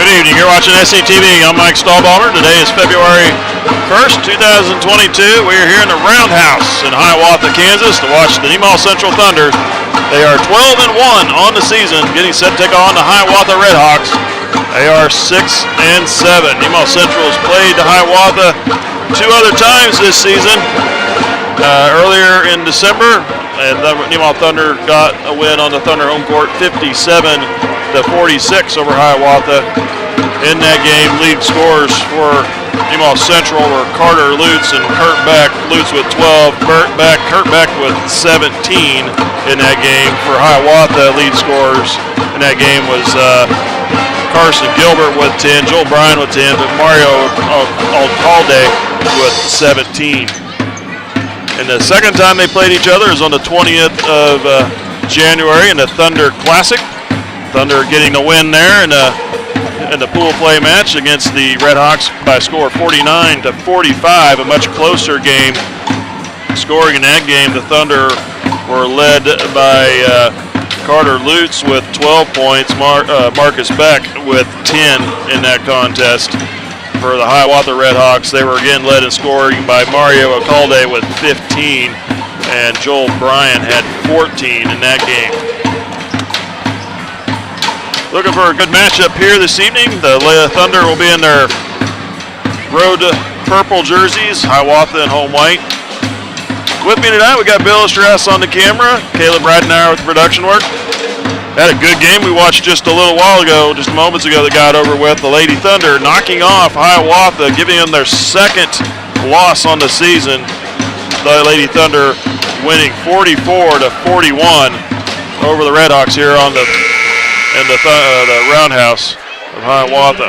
Good evening. You're watching SCTV. I'm Mike Stahlbaumer. Today is February 1st, 2022. We are here in the Roundhouse in Hiawatha, Kansas to watch the Nemaha Central Thunder. They are 12-1 on the season, getting set to take on the Hiawatha Redhawks. They are 6-7. Nemaha Central has played the Hiawatha two other times this season. Earlier in December, and the Nemaha Thunder got a win on the Thunder home court, 57-46 over Hiawatha. In that game, lead scorers for Nemaha Central were Carter Lutz and Kurt Beck. Lutz with 12, Kurt Beck with 17 in that game. For Hiawatha, lead scorers in that game was Carson Gilbert with 10, Joel Bryan with 10, but Mario Alcalde with 17. And the second time they played each other is on the 20th of January in the Thunder Classic. Thunder getting the win there in the pool play match against the Redhawks by a score of 49-45, a much closer game. Scoring in that game, the Thunder were led by Carter Lutz with 12 points, Marcus Beck with 10 in that contest. For the Hiawatha Redhawks, they were again led in scoring by Mario Alcalde with 15, and Joel Bryan had 14 in that game. Looking for a good matchup here this evening. The Thunder will be in their road purple jerseys, Hiawatha and home white. With me tonight, we got Bill Strauss on the camera, Caleb Radnauer with the production work. Had a good game we watched just a little while ago, just moments ago, that got over with. The Lady Thunder knocking off Hiawatha, giving them their second loss on the season. The Lady Thunder winning 44-41 over the Redhawks here on the Roundhouse of Hiawatha.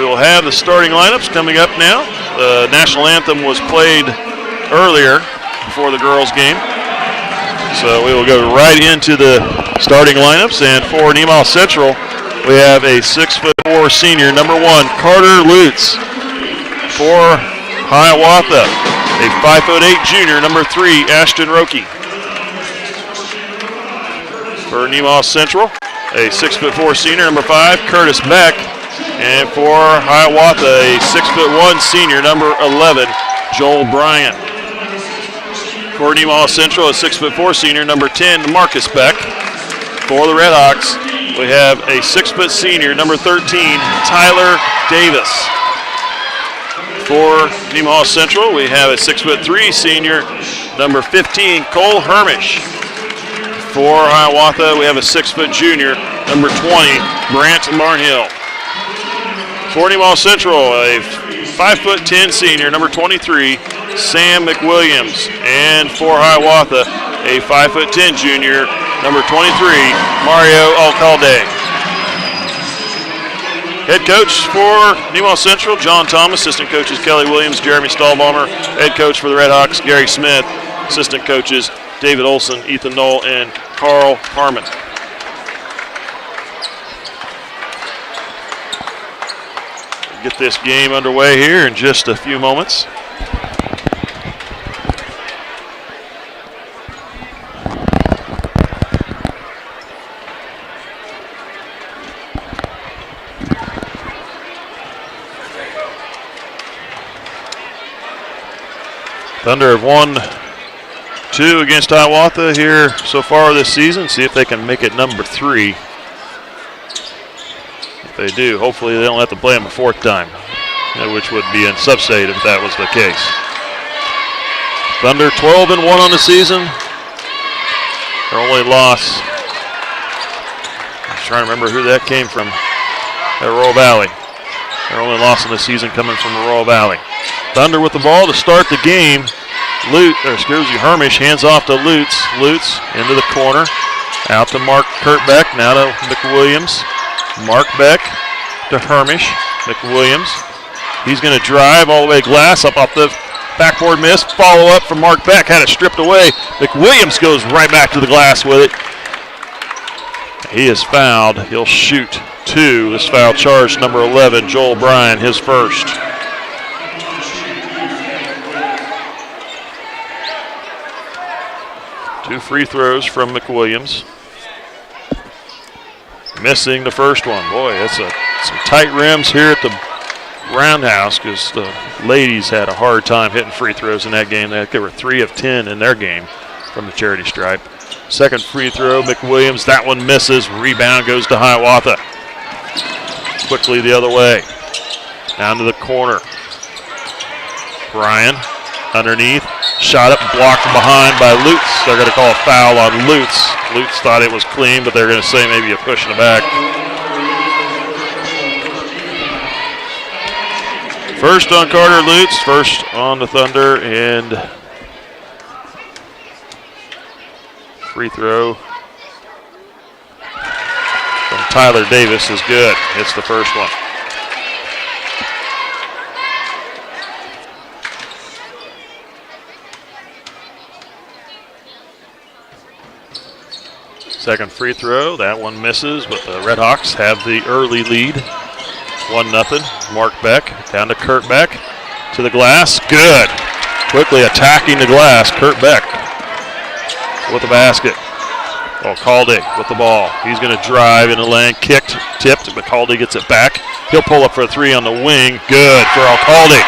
We will have the starting lineups coming up now. The national anthem was played earlier before the girls' game. So we will go right into the starting lineups. And for Nemaha Central, we have a 6'4" senior, number 1, Carter Lutz. For Hiawatha, a 5'8" junior, number 3, Ashton Roque. For Nemaha Central, a 6'4" senior, number 5, Curtis Beck. And for Hiawatha, a 6'1" senior, number 11, Joel Bryan. For Nemaha Central, a 6'4" senior, number 10, Marcus Beck. For the Redhawks, we have a 6' senior, number 13, Tyler Davis. For Nemaha Central, we have a 6'3" senior, number 15, Cole Hermish. For Hiawatha, we have a 6' junior, number 20, Brant Barnhill. For Nemaha Central, a 5'10" senior, number 23, Sam McWilliams. And for Hiawatha, a 5'10" junior, number 23, Mario Alcalde. Head coach for Nemaha Central, John Thomas. Assistant coaches, Kelly Williams, Jeremy Stahlbaumer. Head coach for the Redhawks, Gary Smith. Assistant coaches, David Olson, Ethan Knoll, and Carl Harmon. Get this game underway here in just a few moments. Thunder have won 2 against Hiawatha here so far this season. See if they can make it number 3. If they do, hopefully they don't have to play them a 4th time, which would be in Sub-State if that was the case. Thunder 12-1 on the season. Their only loss, I'm trying to remember who that came from, at Royal Valley. Their only loss in the season coming from Royal Valley. Thunder with the ball to start the game. Hermish hands off to Lutz. Lutz into the corner. Out to Kurt Beck. Now to McWilliams. Mark Beck to Hermish. McWilliams. He's going to drive all the way to glass. Up off the backboard miss. Follow up from Mark Beck. Had it stripped away. McWilliams goes right back to the glass with it. He is fouled. He'll shoot 2. This foul charge, number 11, Joel Bryan, his first. Two free throws from McWilliams. missing the first one. Boy, that's some tight rims here at the Roundhouse because the ladies had a hard time hitting free throws in that game. They were 3 of 10 in their game from the charity stripe. Second free throw, McWilliams. That one misses. Rebound goes to Hiawatha. Quickly the other way. Down to the corner. Bryan underneath. Shot up, blocked from behind by Lutz. They're going to call a foul on Lutz. Lutz thought it was clean, but they're going to say maybe a push in the back. First on Carter Lutz, first on the Thunder, and free throw from Tyler Davis is good. It's the first one. Second free throw, that one misses, but the Redhawks have the early lead. 1-0. Mark Beck down to Kurt Beck to the glass. Good. Quickly attacking the glass. Kurt Beck with the basket. Oh, Caldy with the ball. He's going to drive in the lane. Kicked, tipped, but Caldy gets it back. He'll pull up for a 3 on the wing. Good for Caldy.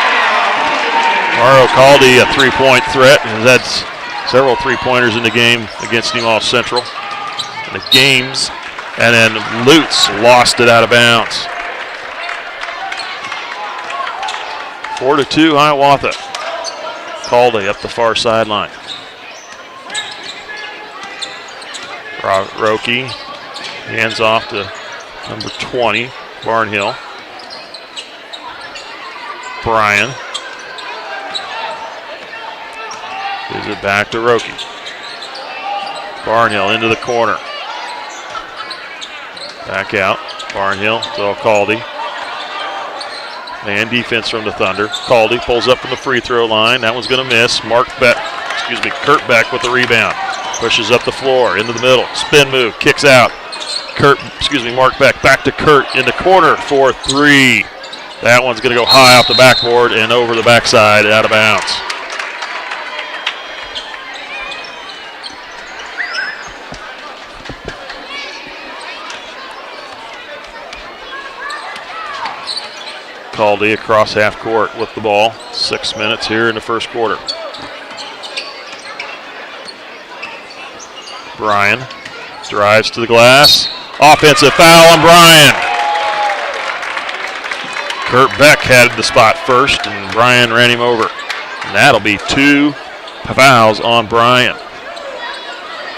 Mario Caldy, a 3-point threat, and that's several 3-pointers in the game against Nemaha Central. In the games, and then Lutz lost it out of bounds. 4-2 Hiawatha. Caldy up the far sideline. Roki hands off to number 20, Barnhill. Bryan. Gives it back to Roki. Barnhill into the corner. Back out. Barnhill to Caldy. Man defense from the Thunder. Caldy pulls up from the free throw line. That one's going to miss. Kurt Beck with the rebound. Pushes up the floor into the middle. Spin move. Kicks out. Mark Beck back to Kurt in the corner for 3. That one's going to go high off the backboard and over the backside out of bounds. Caldy across half court with the ball. 6 minutes here in the first quarter. Bryan drives to the glass. Offensive foul on Bryan. Kurt Beck had the spot first, and Bryan ran him over. And that'll be 2 fouls on Bryan.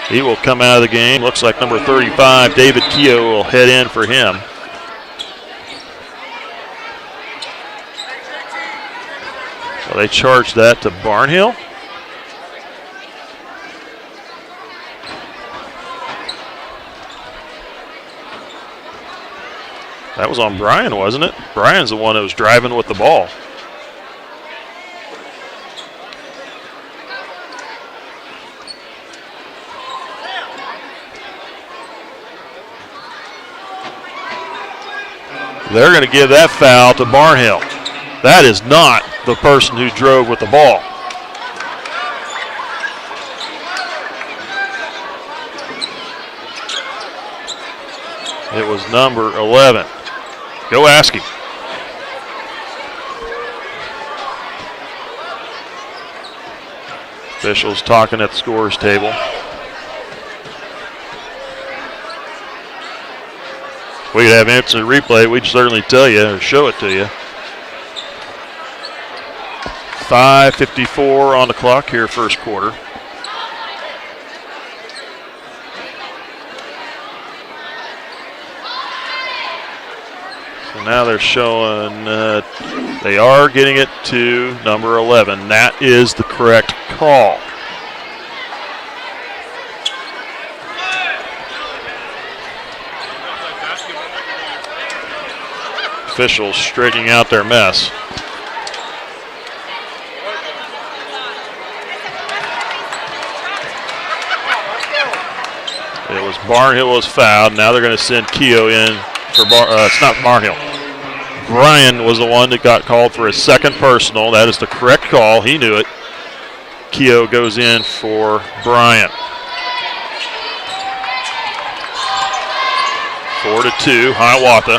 He will come out of the game. Looks like number 35, David Keogh, will head in for him. So they charged that to Barnhill. That was on Bryan, wasn't it? Bryan's the one that was driving with the ball. They're going to give that foul to Barnhill. That is not the person who drove with the ball. It was number 11. Go ask him. Officials talking at the scorer's table. If we could have instant replay, we'd certainly tell you or show it to you. 5:54 on the clock here, first quarter. So now they're showing they are getting it to number 11. That is the correct call. Officials straightening out their mess. It was Barnhill was fouled. Now they're going to send Keogh in for it's not Barnhill. Bryan was the one that got called for his second personal. That is the correct call. He knew it. Keogh goes in for Bryan. 4-2, Hiawatha.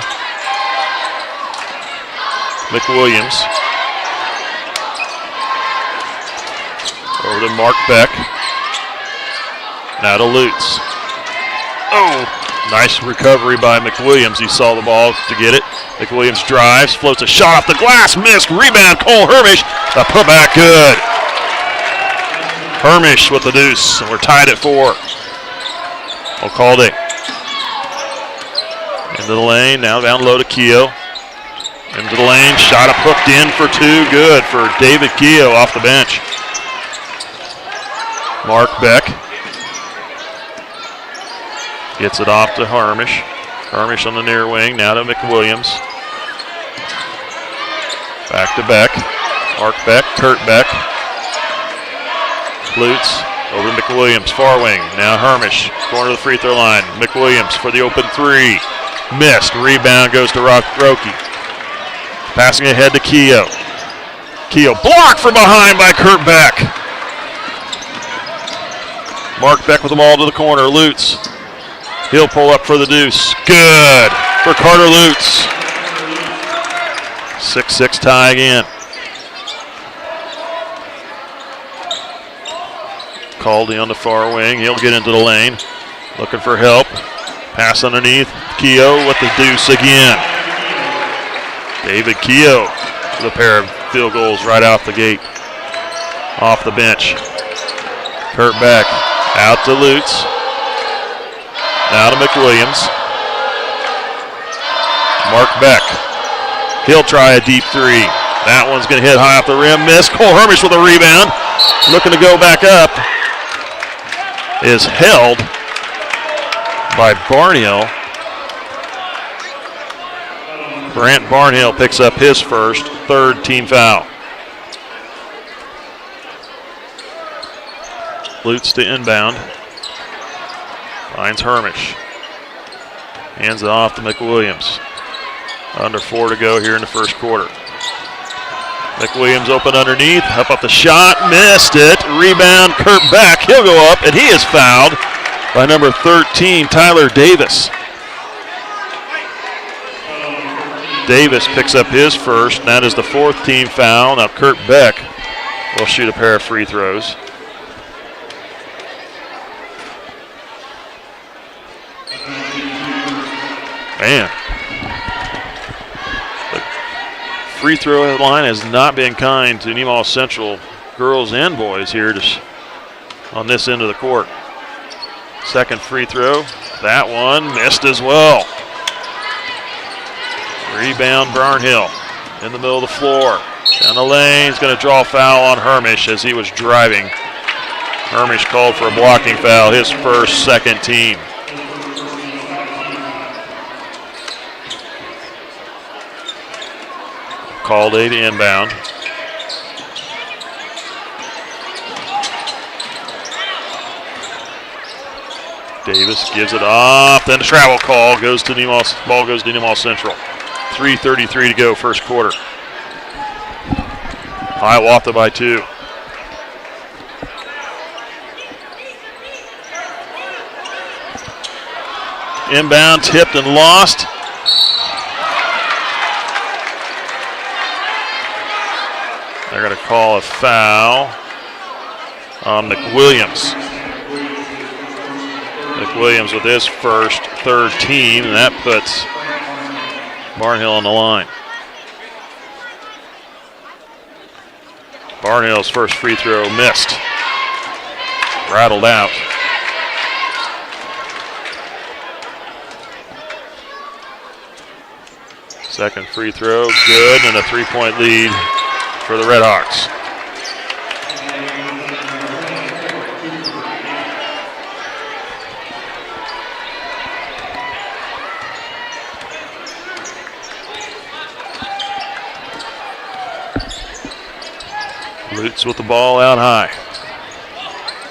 McWilliams. Over to Mark Beck. Now to Lutz. Oh, nice recovery by McWilliams. He saw the ball to get it. McWilliams drives, floats a shot off the glass, missed. Rebound, Cole Hermish. The putback good. Hermish with the deuce, and we're tied at 4. O'Calde. Into the lane, now down low to Keogh. Into the lane, shot up hooked in for 2. Good for David Keogh off the bench. Mark Beck gets it off to Hermish. Hermish on the near wing, now to McWilliams. Back to Beck. Mark Beck, Kurt Beck. Lutz over to McWilliams, far wing. Now Hermish, corner of the free throw line. McWilliams for the open 3. Missed. Rebound goes to Roki. Passing ahead to Keogh. Keogh blocked from behind by Kurt Beck. Mark Beck with the ball to the corner. Lutz. He'll pull up for the deuce. Good for Carter Lutz. 6-6 tie again. Caldy on the far wing. He'll get into the lane. Looking for help. Pass underneath. Keogh with the deuce again. David Keogh with a pair of field goals right off the gate. Off the bench. Kurt Beck out to Lutz. Now to McWilliams. Mark Beck. He'll try a deep 3. That one's going to hit high off the rim. Miss. Cole Hermish with a rebound. Looking to go back up. Is held by Barnhill. Grant Barnhill picks up his first, 3rd team foul. Lutz to inbound. Finds Hermish. Hands it off to McWilliams. Under 4 to go here in the first quarter. McWilliams open underneath, up the shot, missed it. Rebound, Kurt Beck. He'll go up, and he is fouled by number 13, Tyler Davis. Davis picks up his first, and that is the 4th team foul. Now Kurt Beck will shoot a pair of free throws. Man. Free throw line has not been kind to Nemaha Central girls and boys here on this end of the court. Second free throw, that one missed as well. Rebound Barnhill in the middle of the floor. Down the lane, he's going to draw a foul on Hermish as he was driving. Hermish called for a blocking foul, his first, 2nd team. Called a to inbound. Davis gives it off. Then the travel call goes to Nemaha. Ball goes to Nemaha Central. 3:33 to go, first quarter. Hiawatha by 2. Inbound, tipped and lost. They're going to call a foul on McWilliams. McWilliams with his first, 3rd team, and that puts Barnhill on the line. Barnhill's first free throw missed. Rattled out. Second free throw, good, and a 3-point lead for the Red Hawks. Lutz with the ball out high.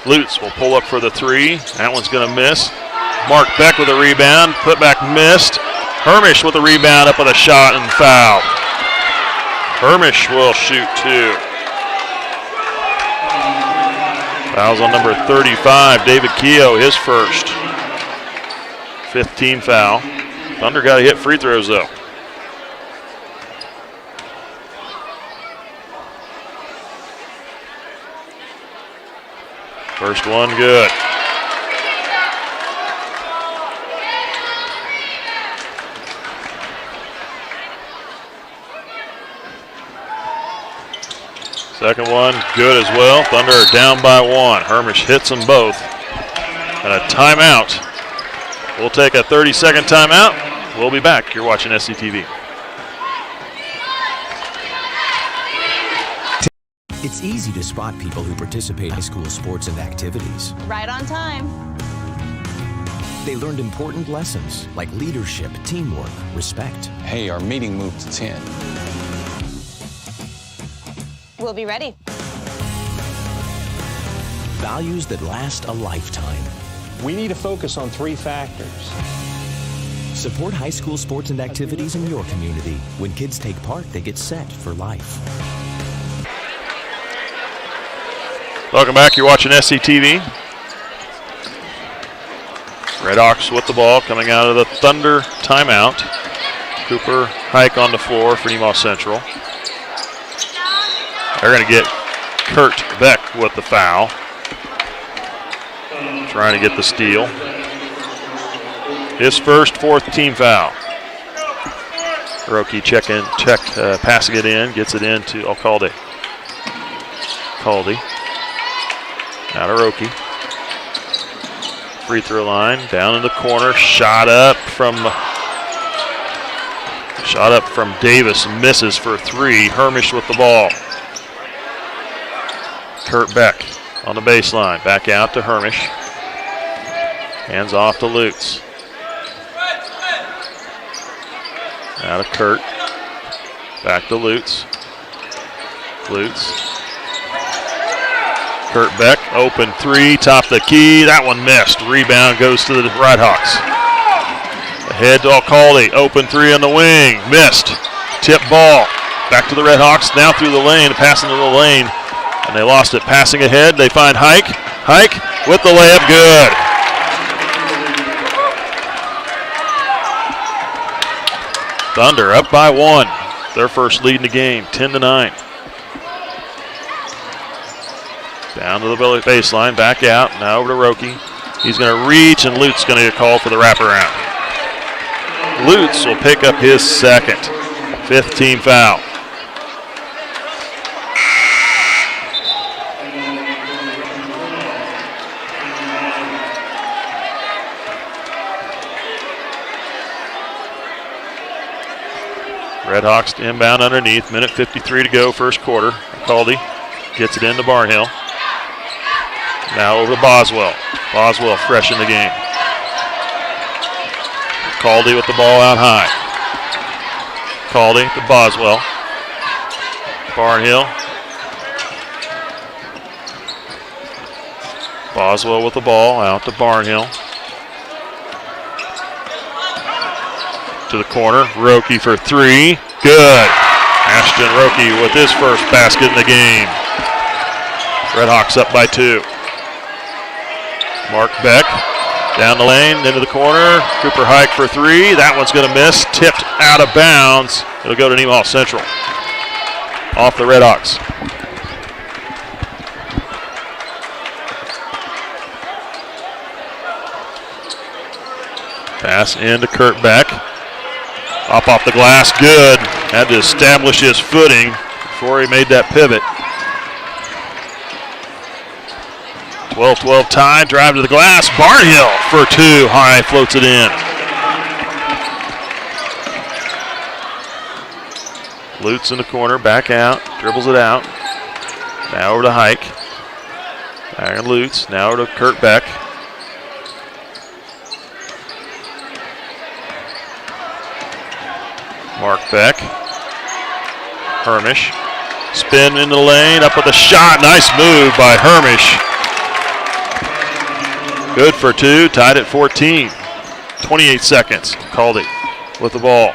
Lutz will pull up for the 3. That one's going to miss. Mark Beck with a rebound. Putback missed. Hermish with a rebound, up with a shot and foul. Hermish will shoot 2. Fouls on number 35, David Keogh, his first. 5th team foul. Thunder got to hit free throws, though. First one good. Second one good as well. Thunder are down by 1. Hermish hits them both. And a timeout. We'll take a 30-second timeout. We'll be back. You're watching SCTV. It's easy to spot people who participate in high school sports and activities. Right on time. They learned important lessons like leadership, teamwork, respect. Hey, our meeting moved to 10. We'll be ready. Values that last a lifetime. We need to focus on 3 factors. Support high school sports and activities in your community. When kids take part, they get set for life. Welcome back. You're watching SCTV. Redhawks with the ball coming out of the Thunder timeout. Cooper Hike on the floor for Nemaha Central. They're going to get Kurt Beck with the foul. Trying to get the steal. His first 4th team foul. Hiroki passing it in, gets it in to Caldy. Out of Roki. Free throw line, down in the corner, shot up from Davis, misses for 3. Hermish with the ball. Kurt Beck on the baseline, back out to Hermish. Hands off to Lutz. Out of Kurt. Back to Lutz. Kurt Beck, open 3, top the key. That one missed. Rebound goes to the Redhawks. Ahead to Alcalde, open 3 on the wing, missed. Tip ball, back to the Redhawks, now through the lane, passing to the lane, and they lost it. Passing ahead, they find Hike with the layup, good. Thunder up by 1, their first lead in the game, 10-9. Down to the baseline, back out, now over to Roki. He's going to reach, and Lutz going to get called for the wraparound. Lutz will pick up his second, 5th team foul. Redhawks inbound underneath, minute 53 to go, first quarter. Caldy gets it into Barnhill. Now over to Boswell. Boswell fresh in the game. Caldy with the ball out high. Caldy to Boswell. Barnhill. Boswell with the ball out to Barnhill. To the corner. Roki for 3. Good. Ashton Roki with his first basket in the game. Redhawks up by 2. Mark Beck down the lane, into the corner. Cooper Hike for 3. That one's going to miss. Tipped out of bounds. It'll go to Nemaha Central. Off the Redhawks. Pass into Kurt Beck. Up off the glass, good. Had to establish his footing before he made that pivot. 12-12 tie, drive to the glass. Barnhill for 2, high, floats it in. Lutz in the corner, back out, dribbles it out. Now over to Hike. Back to Lutz, now over to Kurt Beck. Mark Beck. Hermish. Spin into the lane, up with a shot. Nice move by Hermish. Good for 2, tied at 14. 28 seconds. Caldy with the ball.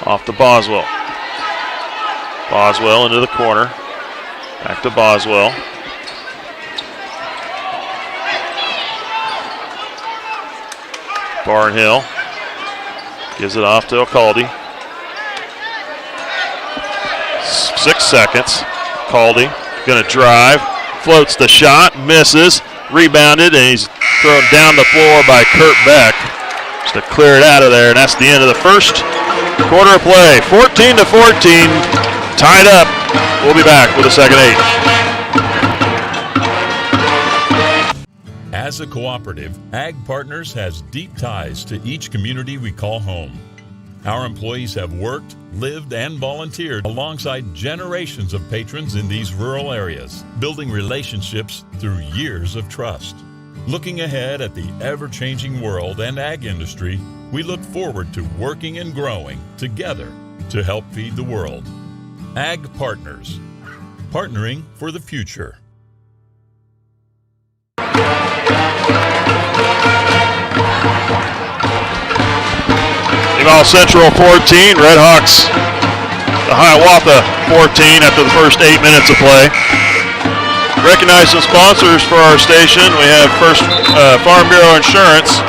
Off to Boswell. Boswell into the corner. Back to Boswell. Barnhill Gives it off to Alcalde. 6 seconds. Alcalde going to drive. Floats the shot. Misses. Rebounded, and he's thrown down the floor by Kurt Beck. Just to clear it out of there, and that's the end of the first quarter of play. 14-14. Tied up. We'll be back with the second 8. As a cooperative, Ag Partners has deep ties to each community we call home. Our employees have worked, lived, and volunteered alongside generations of patrons in these rural areas, building relationships through years of trust. Looking ahead at the ever-changing world and ag industry, we look forward to working and growing together to help feed the world. Ag Partners, partnering for the future. Nemaha Central 14, Redhawks, the Hiawatha 14 after the first 8 minutes of play. Recognize some sponsors for our station. We have First Farm Bureau Insurance,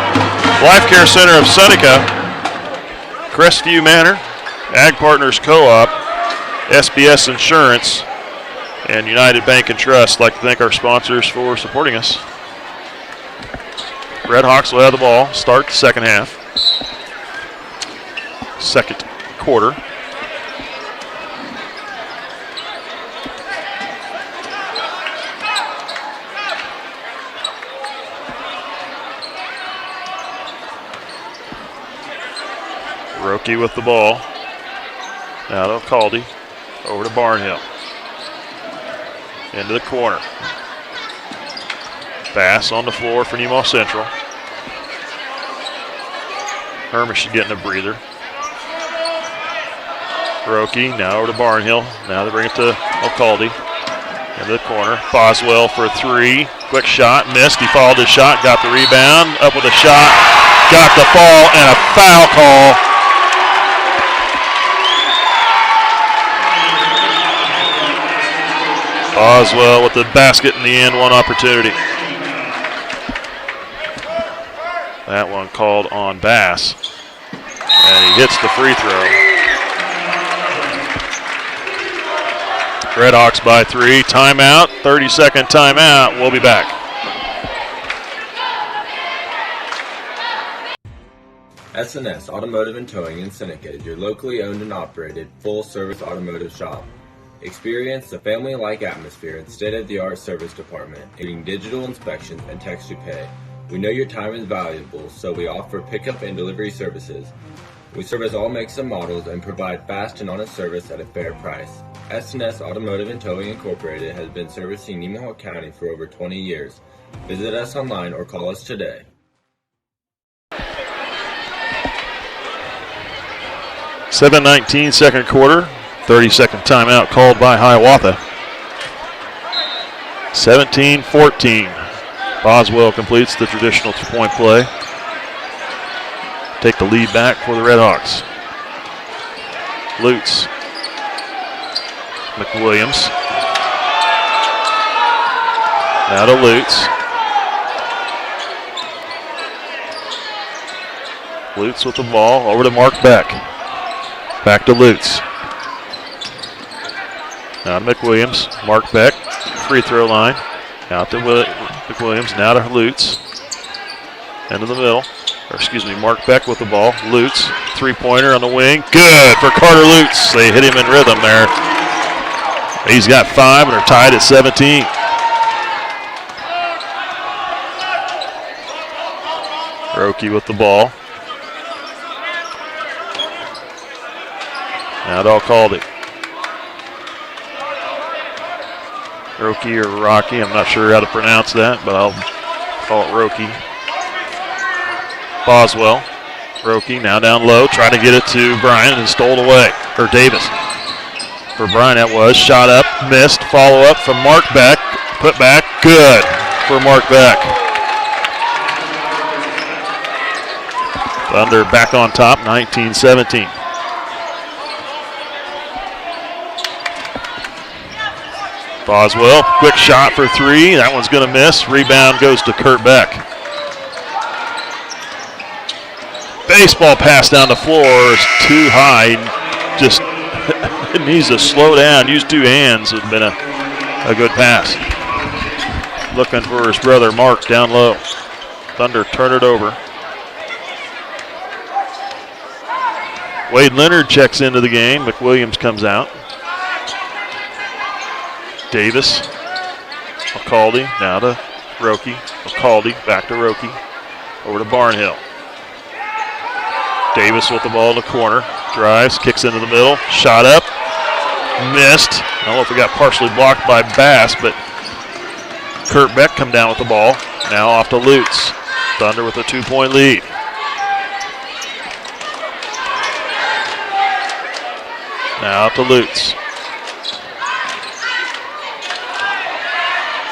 Life Care Center of Seneca, Crestview Manor, Ag Partners Co-op, SBS Insurance, and United Bank and Trust. I'd like to thank our sponsors for supporting us. Redhawks will have the ball, start the second half. Second quarter. Roki with the ball. Now to Alcalde. Over to Barnhill. Into the corner. Pass on the floor for Nemaha Central. Hermish is getting a breather. Roki now over to Barnhill. Now they bring it to Alcalde. Into the corner. Boswell for a three. Quick shot. Missed. He fouled his shot. Got the rebound. Up with a shot. Got the fall and a foul call. Boswell with the basket in the end. One opportunity. That one called on Bass. And he hits the free throw. Redhawks by 3. Timeout. 30-second timeout. We'll be back. S&S Automotive and Towing in Seneca is your locally owned and operated full-service automotive shop. Experience the family-like atmosphere and state-of-the-art service department, including digital inspections and text-to-pay. We know your time is valuable, so we offer pickup and delivery services. We service all makes and models and provide fast and honest service at a fair price. S&S Automotive and Towing Incorporated has been servicing Nemaha County for over 20 years. Visit us online or call us today. .7:19 second quarter. 30-second timeout called by Hiawatha. 17-14. Boswell completes the traditional two-point play. Take the lead back for the Redhawks. Lutz. McWilliams. Now to Lutz. Lutz with the ball over to Mark Beck. Back to Lutz. Now to McWilliams. Mark Beck, free throw line. Out to McWilliams. Now to Lutz. Into the middle. Mark Beck with the ball. Lutz, three-pointer on the wing. Good for Carter Lutz. They hit him in rhythm there. He's got 5 and are tied at 17. Roki with the ball. Now to Alcalde. Roki or Rocky, I'm not sure how to pronounce that, but I'll call it Roki. Boswell. Roki now down low, trying to get it to Bryant and stole away. Or Davis. For Bryant that was. Shot up, missed. Follow up from Mark Beck. Put back, good for Mark Beck. Thunder back on top, 19-17. Boswell, quick shot for 3. That one's going to miss. Rebound goes to Kurt Beck. Baseball pass down the floor is too high. Just needs to slow down. Use two hands. Would have been a good pass. Looking for his brother Mark down low. Thunder turn it over. Wade Leonard checks into the game. McWilliams comes out. Davis. McCaldy now to Roki. McCaldy back to Roki. Over to Barnhill. Davis with the ball in the corner. Drives, kicks into the middle. Shot up. Missed. I don't know if it got partially blocked by Bass, but Kurt Beck come down with the ball. Now off to Lutz. Thunder with a 2-point lead. Now out to Lutz.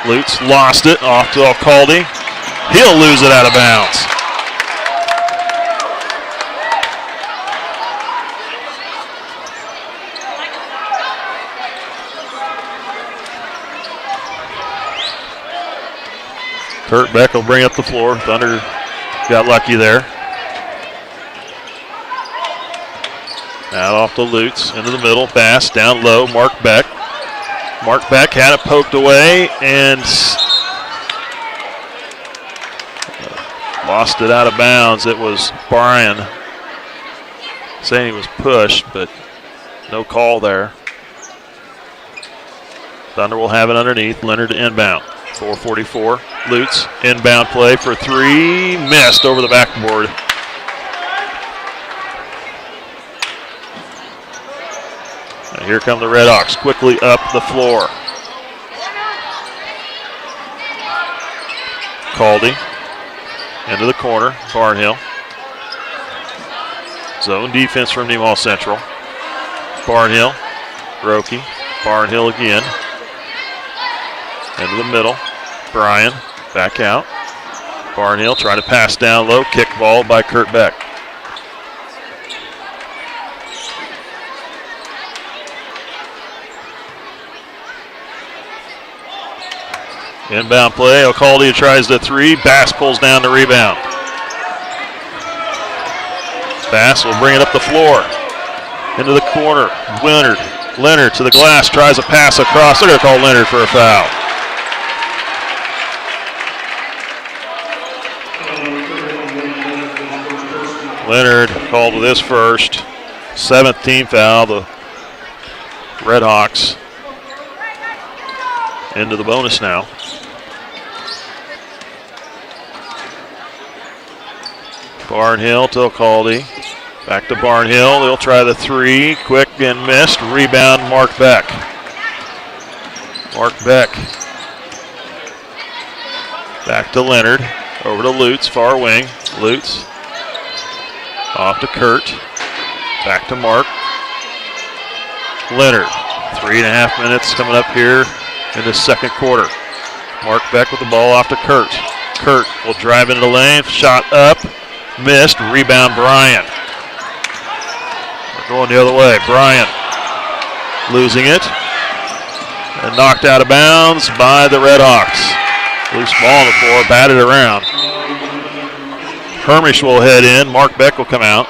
Lutz lost it. Off to Alcalde. He'll lose it out of bounds. Kurt Beck will bring up the floor. Thunder got lucky there. Now off to Lutz, into the middle. Bass down low. Mark Beck. Mark Beck had it poked away and lost it out of bounds. It was Brian saying he was pushed, but no call there. Thunder will have it underneath. Leonard to inbound. 4:44. Lutz inbound play for three. Missed over the backboard. And here come the Redhawks quickly up the floor. Caldy into the corner. Barnhill. Zone defense from Nemaha Central. Barnhill. Roki. Barnhill again. Into the middle. Bryan back out. Barnhill trying to pass down low. Kick ball by Kurt Beck. Inbound play. Alcalde tries the three. Bass pulls down the rebound. Bass will bring it up the floor. Into the corner. Leonard to the glass. Tries a pass across. They're going to call Leonard for a foul. Leonard called with his first. 7th team foul. The Redhawks into the bonus now. Barnhill to Alcalde. Back to Barnhill. They'll try the three. Quick and missed. Rebound, Mark Beck. Mark Beck. Back to Leonard. Over to Lutz, far wing. Lutz. Off to Kurt. Back to Mark. Leonard. 3.5 minutes coming up here in the second quarter. Mark Beck with the ball off to Kurt. Kurt will drive into the lane. Shot up. Missed. Rebound, Bryan. We're going the other way. Bryan losing it. And knocked out of bounds by the Redhawks. Loose ball on the floor. Batted around. Hermish will head in. Mark Beck will come out.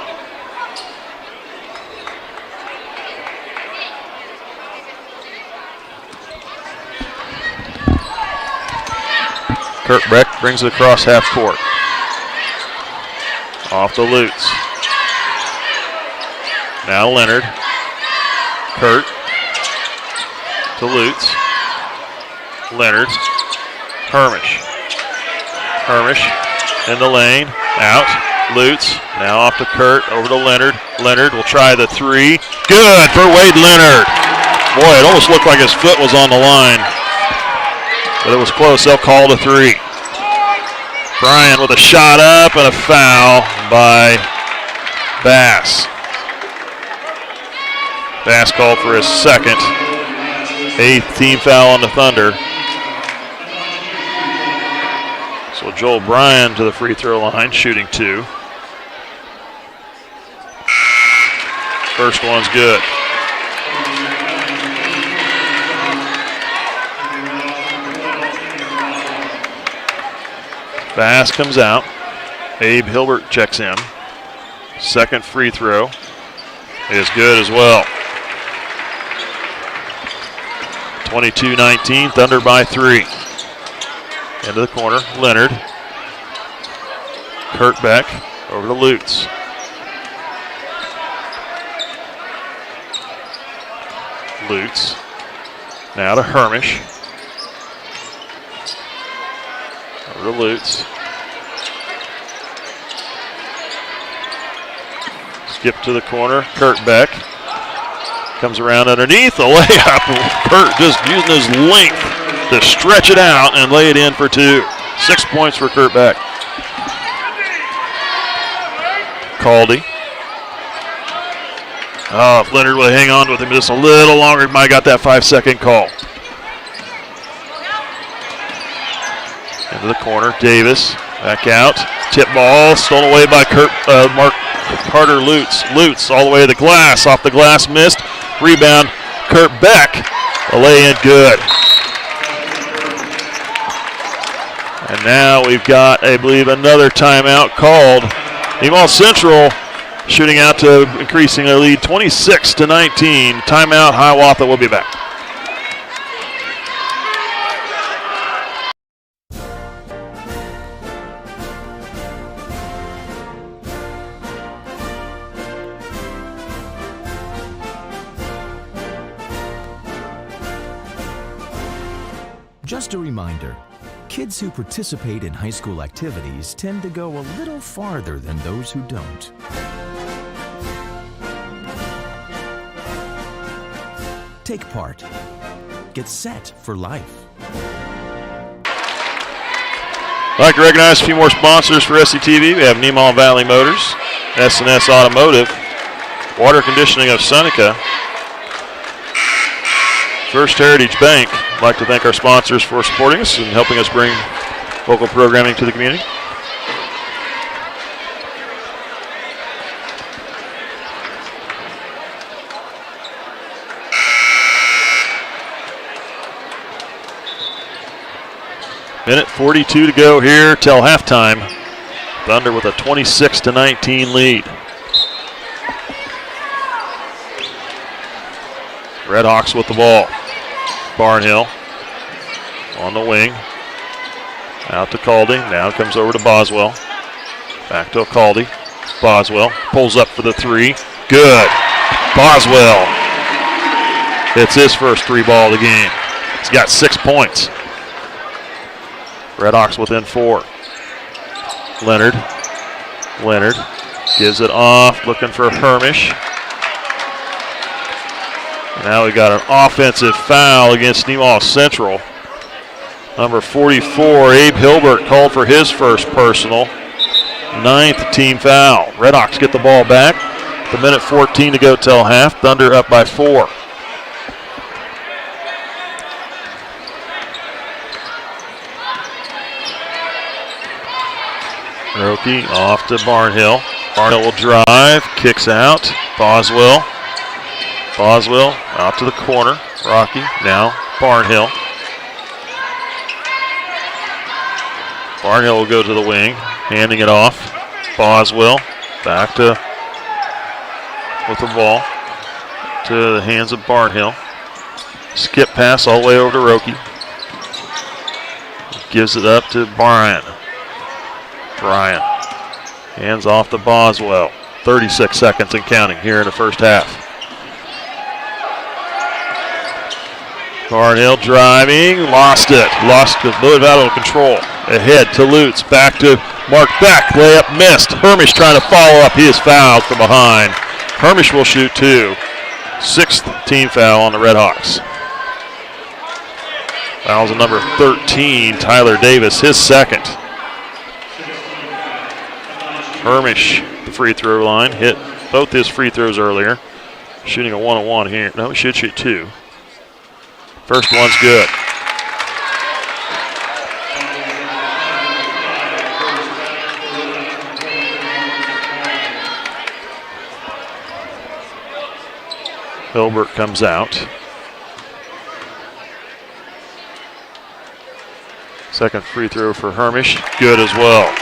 Kurt Beck brings it across half court. Off to Lutz. Now Leonard. Kurt to Lutz. Leonard. Hermish. Hermish in the lane. Out. Lutz. Now off to Kurt. Over to Leonard. Leonard will try the three. Good for Wade Leonard. Boy, it almost looked like his foot was on the line. But it was close. They'll call the three. Bryan with a shot up and a foul by Bass. Bass called for his second. 8th team foul on the Thunder. So Joel Bryan to the free throw line, shooting 2. First one's good. Bass comes out. Abe Hilbert checks in. Second free throw is good as well. 22-19, Thunder by 3. Into the corner, Leonard. Kurt Beck over to Lutz. Lutz. Now to Hermish. Over to Lutz. Skip to the corner. Kurt Beck comes around underneath. A layup. Kurt just using his length to stretch it out and lay it in for 2. 6 points for Kurt Beck. Caldy. Oh, if Leonard would hang on with him just a little longer, he might have got that 5-second call. Into the corner, Davis. Back out. Tip ball stolen away by Carter Lutz. Lutz all the way to the glass. Off the glass, missed. Rebound, Kurt Beck. A lay-in good. And now we've got, I believe, another timeout called. Nemaha Central shooting out to increasing their lead 26-19. Timeout, Hiawatha will be back. Just a reminder, kids who participate in high school activities tend to go a little farther than those who don't. Take part. Get set for life. I'd like to recognize a few more sponsors for SCTV. We have Nemaha Valley Motors, S&S Automotive, Water Conditioning of Seneca, First Heritage Bank. I'd like to thank our sponsors for supporting us and helping us bring local programming to the community. Minute 42 to go here till halftime. Thunder with a 26-19 lead. Redhawks with the ball. Barnhill on the wing. Out to Caldy. Now comes over to Boswell. Back to Caldy. Boswell pulls up for the 3. Good. Boswell hits his first 3 ball of the game. He's got 6 points. Redhawks within 4. Leonard gives it off, looking for Hermish. Now we got an offensive foul against Nemaha Central. Number 44, Abe Hilbert, called for his first personal. 9th team foul. Redhawks get the ball back. The minute 14 to go till half. Thunder up by 4. Roki off to Barnhill. Barnhill will drive, kicks out. Boswell out to the corner. Rocky, now Barnhill. Barnhill will go to the wing, handing it off. Boswell back to with the ball to the hands of Barnhill. Skip pass all the way over to Roki. Gives it up to Brian. Hands off to Boswell. 36 seconds and counting here in the first half. Barnhill driving, lost it out of control. Ahead to Lutz, back to Mark Beck, layup missed. Hermish trying to follow up, he is fouled from behind. Hermish will shoot 2. 6th team foul on the Redhawks. Fouls on number 13, Tyler Davis, his second. Hermish, the free throw line, hit both his free throws earlier. Shooting a 1-on-1 here. No, he should shoot 2. First one's good. Hilbert comes out. Second free throw for Hermish, good as well.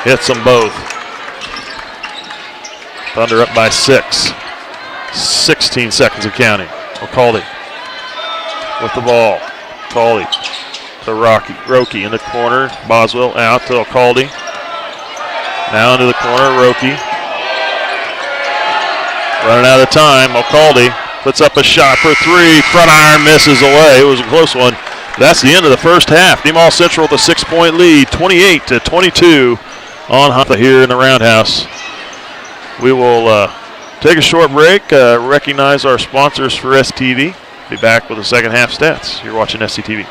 Hits them both. Thunder up by 6. 16 seconds of counting. O'Caldy with the ball. O'Caldy to Roki in the corner. Boswell out to O'Caldy. Now into the corner, Roki. Running out of time. O'Caldy puts up a shot for 3. Front iron misses away. It was a close one. That's the end of the first half. Nemaha Central with a 6-point lead, 28-22 on Hiawatha here in the Roundhouse. We will take a short break, recognize our sponsors for STV. Be back with the second half stats. You're watching SCTV.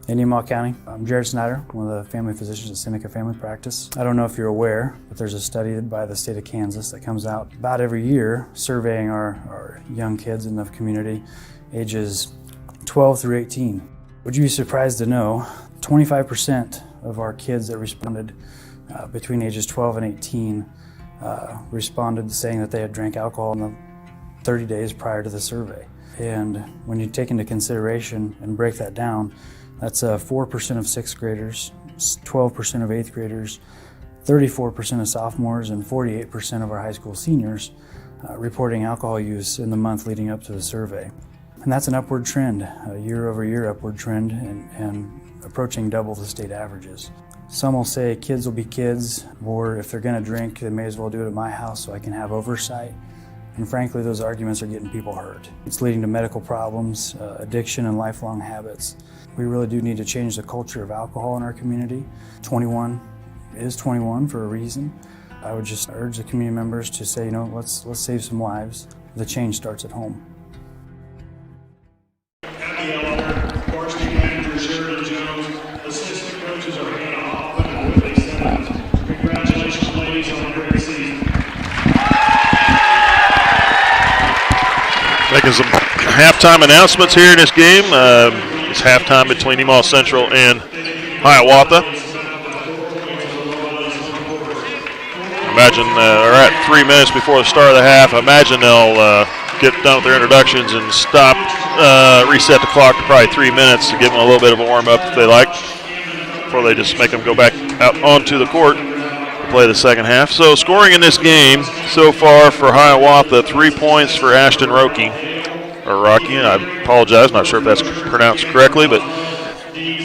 In Nemaha County, I'm Jared Snyder, one of the family physicians at Seneca Family Practice. I don't know if you're aware, but there's a study by the state of Kansas that comes out about every year surveying our young kids in the community, ages 12 through 18. Would you be surprised to know 25% of our kids that responded between ages 12 and 18 responded saying that they had drank alcohol in the 30 days prior to the survey. And when you take into consideration and break that down, that's 4% of sixth graders, 12% of eighth graders, 34% of sophomores, and 48% of our high school seniors reporting alcohol use in the month leading up to the survey. And that's an upward trend, a year-over-year upward trend, and approaching double the state averages. Some will say kids will be kids, or if they're going to drink, they may as well do it at my house so I can have oversight. And frankly, those arguments are getting people hurt. It's leading to medical problems, addiction, and lifelong habits. We really do need to change the culture of alcohol in our community. 21 is 21 for a reason. I would just urge the community members to say, you know, let's save some lives. The change starts at home. Hiawatha, varsity manager Sheridan Jones, assistant coaches are Nemaha and Whitley Simmons. Congratulations, ladies, on a great season. Making some halftime announcements here in this game. It's halftime between Nemaha Central and Hiawatha. Imagine they're at 3 minutes before the start of the half. I imagine they'll get done with their introductions and stop, reset the clock to probably 3 minutes to give them a little bit of a warm-up if they like, before they just make them go back out onto the court to play the second half. So scoring in this game so far for Hiawatha, 3 points for Ashton Rocky. I apologize, not sure if that's pronounced correctly, but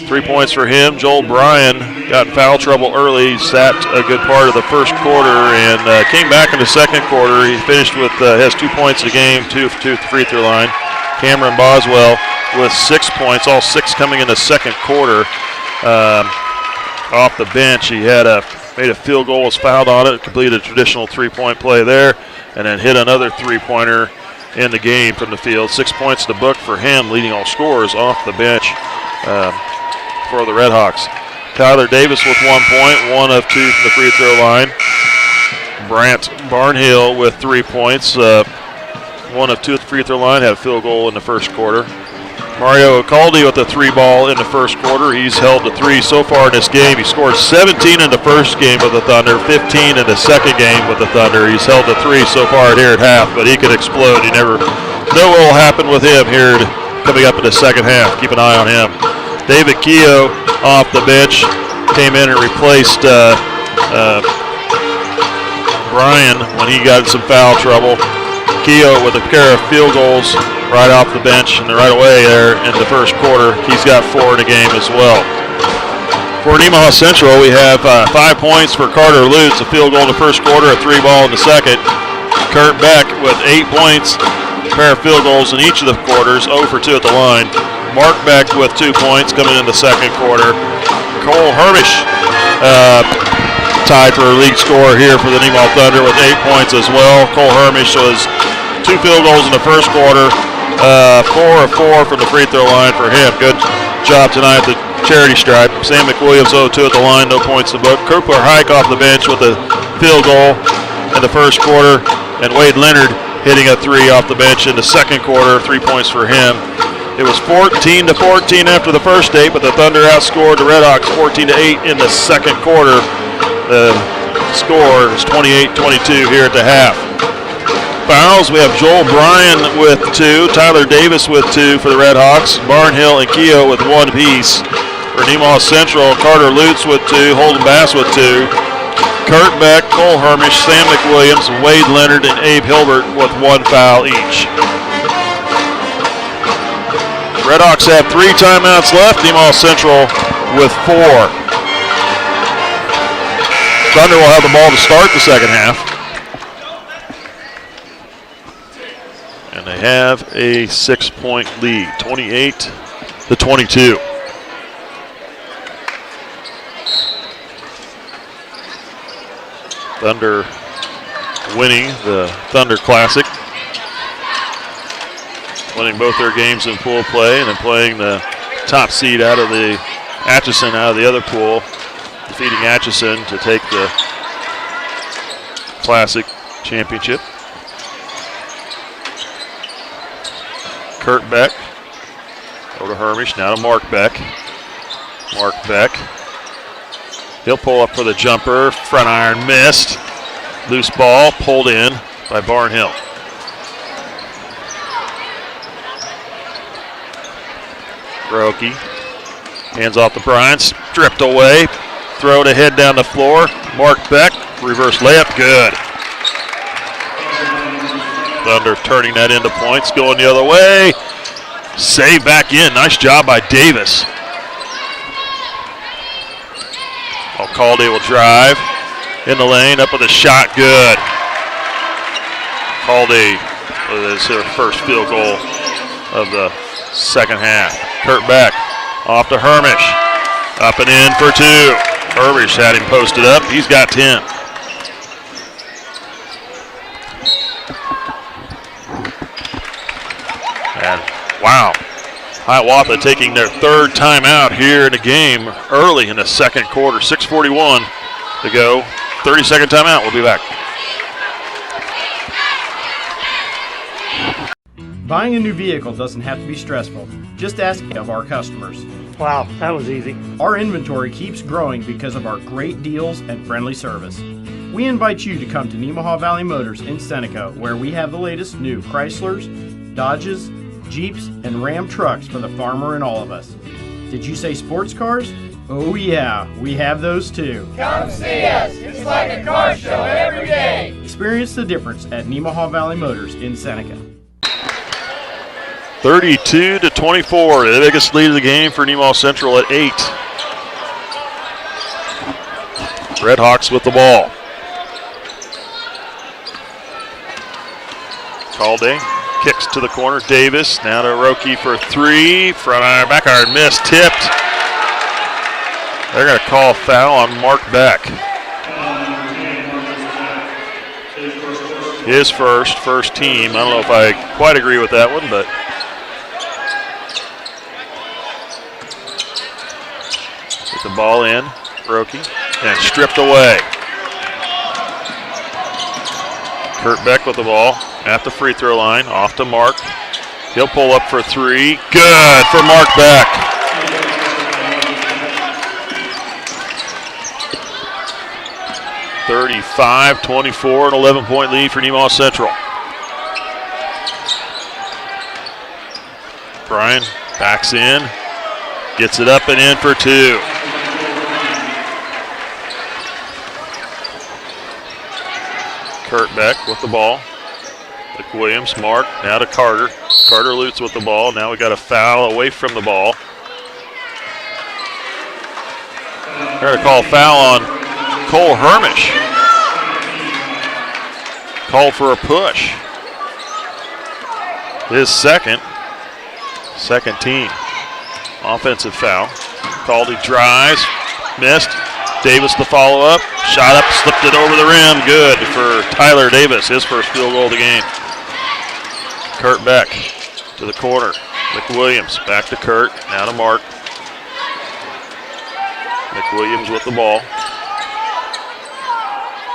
3 points for him. Joel Bryan got in foul trouble early, sat a good part of the first quarter, and came back in the second quarter. He finished with, has 2 points a game, 2 for 2 at the free throw line. Cameron Boswell with 6 points, all 6 coming in the second quarter. Off the bench, he had made a field goal, was fouled on it, completed a traditional 3-point play there, and then hit another 3-pointer in the game from the field. 6 points to book for him, leading all scorers off the bench for the Redhawks. Tyler Davis with 1 point, 1 of 2 from the free throw line. Brant Barnhill with 3 points, 1 of 2 at the free throw line, had a field goal in the first quarter. Mario Ocaldi with a 3-ball in the first quarter. He's held to 3 so far in this game. He scored 17 in the first game with the Thunder, 15 in the second game with the Thunder. He's held to 3 so far here at half, but he could explode. You never know what will happen with him here coming up in the second half. Keep an eye on him. David Keogh off the bench came in and replaced Bryan when he got in some foul trouble. Keogh with a pair of field goals right off the bench and right away there in the first quarter. He's got 4 in the game as well. For Nemaha Central, we have 5 points for Carter Lutz, a field goal in the first quarter, a 3-ball in the second. Kurt Beck with 8 points, a pair of field goals in each of the quarters, 0 for 2 at the line. Mark Beck with 2 points coming in the second quarter. Cole Hermish tied for a league scorer here for the Nemaha Thunder with 8 points as well. Cole Hermish was 2 field goals in the first quarter, 4 of 4 from the free throw line for him. Good job tonight at the charity stripe. Sam McWilliams 0-2 at the line, no points to book. Cooper Hike off the bench with a field goal in the first quarter, and Wade Leonard hitting a 3 off the bench in the second quarter, 3 points for him. It was 14-14 after the first 8, but the Thunder outscored the Redhawks 14-8 in the second quarter. The score is 28-22 here at the half. Fouls, we have Joel Bryan with 2, Tyler Davis with 2 for the Redhawks, Barnhill and Keogh with 1 apiece. For Nemaha Central, Carter Lutz with 2, Holden Bass with 2, Kurt Beck, Cole Hermish, Sam McWilliams, Wade Leonard, and Abe Hilbert with 1 foul each. Redhawks have 3 timeouts left, Nemaha Central with 4. Thunder will have the ball to start the second half. And they have a 6-point lead, 28-22. Thunder winning the Thunder Classic. winning both their games in pool play and then playing the top seed out of the Atchison out of the other pool, defeating Atchison to take the Classic Championship. Kurt Beck over to Hermish, now to Mark Beck. Mark Beck. He'll pull up for the jumper. Front iron missed. Loose ball pulled in by Barnhill. Roki hands off to Bryan, stripped away. Throw to head down the floor. Mark Beck, reverse layup, good. Thunder turning that into points, going the other way. Save back in, nice job by Davis. Caldy will drive in the lane, up with a shot, good. Caldy with his first field goal of the second half. Kurt Beck off to Hermish, up and in for two. Hermish had him posted up, he's got 10. And wow, Hiawatha taking their third timeout here in the game early in the second quarter. 6:41 to go. 30-second timeout. We'll be back. Buying a new vehicle doesn't have to be stressful. Just ask of our customers. Wow, that was easy. Our inventory keeps growing because of our great deals and friendly service. We invite you to come to Nemaha Valley Motors in Seneca, where we have the latest new Chryslers, Dodges, Jeeps, and Ram trucks for the farmer and all of us. Did you say sports cars? Oh yeah, we have those too. Come see us. It's like a car show every day. Experience the difference at Nemaha Valley Motors in Seneca. 32-24, the biggest lead of the game for Nemaha Central at 8. Redhawks with the ball. Calde kicks to the corner. Davis now to Roki for three. Front iron, back iron missed, tipped. They're going to call foul on Mark Beck. His first team. I don't know if I quite agree with that one, but get the ball in, Roki, and stripped away. Kurt Beck with the ball at the free throw line, off to Mark. He'll pull up for three. Good for Mark Beck. (35-24), an 11-point lead for Nemaha Central. Bryan backs in, gets it up and in for two. Kurt Beck with the ball. Like Williams, Mark, now to Carter. Carter Lutz with the ball. Now we got a foul away from the ball. They're going to call a foul on Cole Hermish. Called for a push. His second team. Offensive foul. Caldy drives, missed. Davis the follow-up. Shot up, slipped it over the rim. Good for Tyler Davis, his first field goal of the game. Kurt Beck to the corner. McWilliams back to Kurt, now to Mark. McWilliams with the ball.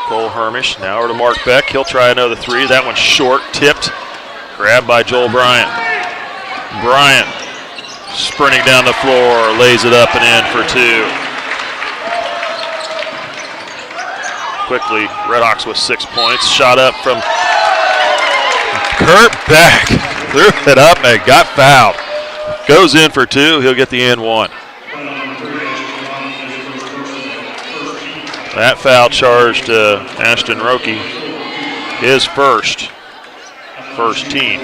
Cole Hermish, now over to Mark Beck. He'll try another three. That one's short, tipped. Grabbed by Joel Bryant. Bryant sprinting down the floor, lays it up and in for two. Quickly, Redhawks with 6 points. Shot up from Kurt Beck. Threw it up and got fouled. Goes in for two. He'll get the and one. That foul charge to Ashton Roki. His first team.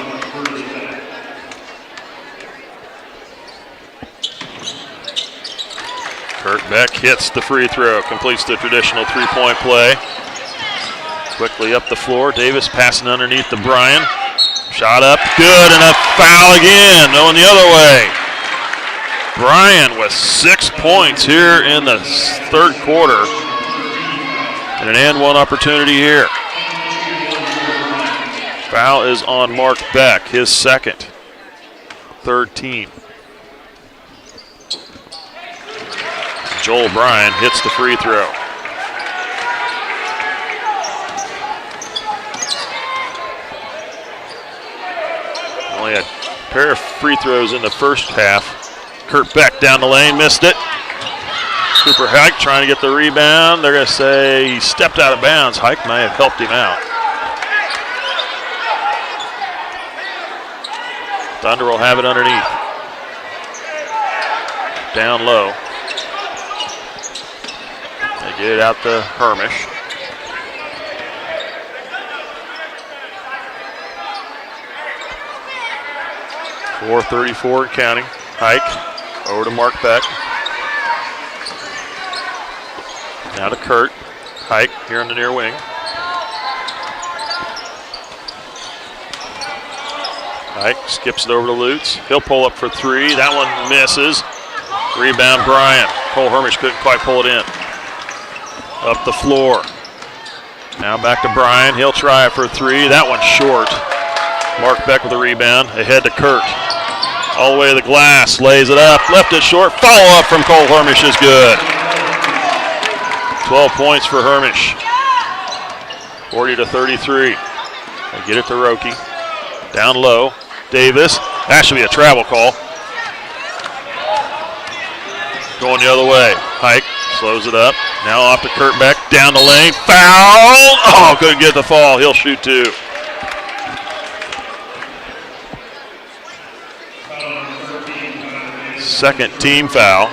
Kurt Beck hits the free throw, completes the traditional three-point play. Quickly up the floor, Davis passing underneath to Bryan. Shot up, good, and a foul again, going the other way. Bryan with 6 points here in the third quarter. And an and one opportunity here. Foul is on Mark Beck, his second. 13. Joel Bryan hits the free throw. Only a pair of free throws in the first half. Kurt Beck down the lane, missed it. Cooper Hike trying to get the rebound. They're going to say he stepped out of bounds. Hike may have helped him out. Thunder will have it underneath. Down low. They get it out to Hermish. .434 and counting. Hike over to Mark Beck. Now to Kurt. Hike here on the near wing. Hike skips it over to Lutz. He'll pull up for three. That one misses. Rebound Bryant. Cole Hermish couldn't quite pull it in. Up the floor. Now back to Bryant. He'll try it for three. That one's short. Mark Beck with the rebound. Ahead to Kurt. All the way to the glass. Lays it up. Left it short. Follow up from Cole Hermish is good. 12 points for Hermish. 40-33. They get it to Roki. Down low. Davis. That should be a travel call. Going the other way. Hike slows it up. Now off to Kurt Beck. Down the lane. Foul! Oh, couldn't get the fall. He'll shoot two. Second team foul.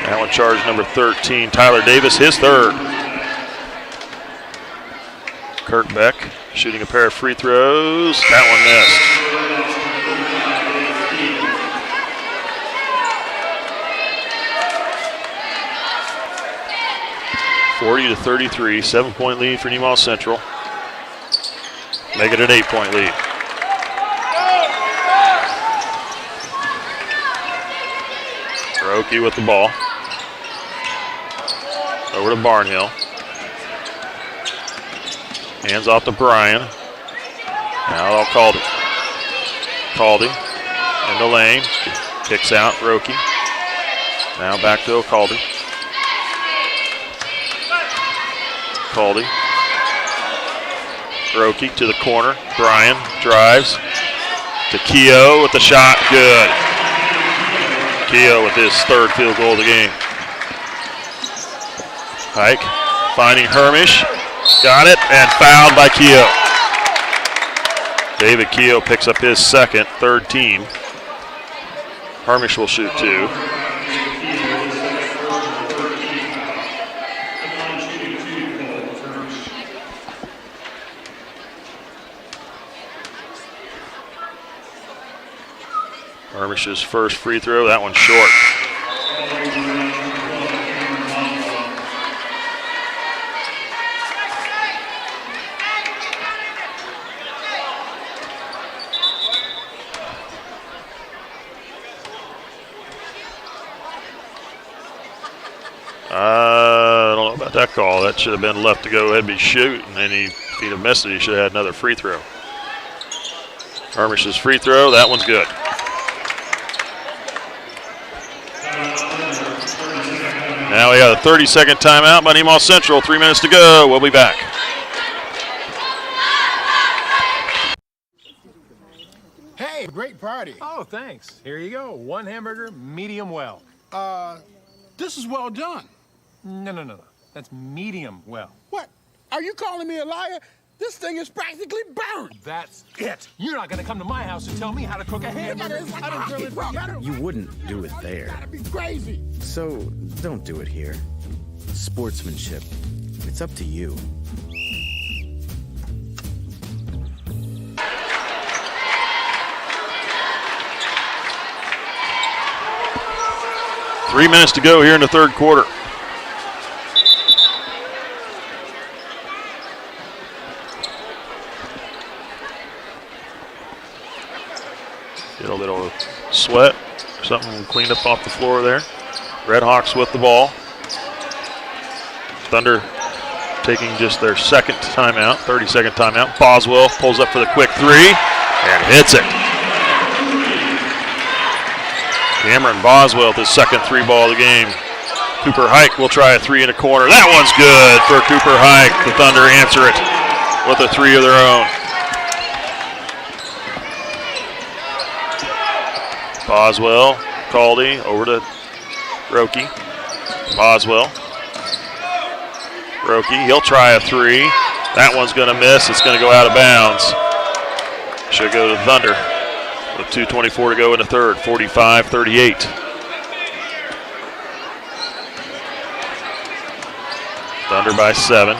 That one charged number 13. Tyler Davis, his third. Kurt Beck shooting a pair of free throws. That one missed. 40-33, 7-point lead for Nemaha Central. Make it an 8-point lead. Roki with the ball. Over to Barnhill. Hands off to Bryan. Now they'll Caldy. Caldy in the lane. Kicks out Roki. Now back to Caldy. Caldy. Roki to the corner. Bryan drives to Keogh with the shot. Good. Keogh with his third field goal of the game. Hike finding Hermish. Got it and fouled by Keogh. David Keogh picks up his second, third team. Hermish will shoot two. Hermish's first free throw, that one's short. I don't know about that call. That should have been left to go ahead and be shoot, and then if he'd have missed it, he should have had another free throw. Hermish's free throw, that one's good. Now we got a 30-second timeout by Nemaha Central. 3 minutes to go. We'll be back. Hey, great party. Oh, thanks. Here you go. One hamburger, medium well. This is well done. No. That's medium well. What? Are you calling me a liar? This thing is practically burned. That's it. You're not going to come to my house and tell me how to cook a hamburger. You wouldn't do it there. That'd be crazy. So don't do it here. Sportsmanship. It's up to you. Three minutes to go here in the third quarter. Get a little sweat or something cleaned up off the floor there. Red Hawks with the ball. Thunder taking just their second timeout, 30-second timeout. Boswell pulls up for the quick three and hits it. Cameron Boswell with his second 3-ball of the game. Cooper Hike will try a 3 in a corner. That one's good for Cooper Hike. The Thunder answer it with a 3 of their own. Boswell, Caldy, over to Roki. Boswell. Roki, he'll try a 3. That one's going to miss. It's going to go out of bounds. Should go to the Thunder with 2:24 to go in the third, 45-38. Thunder by 7.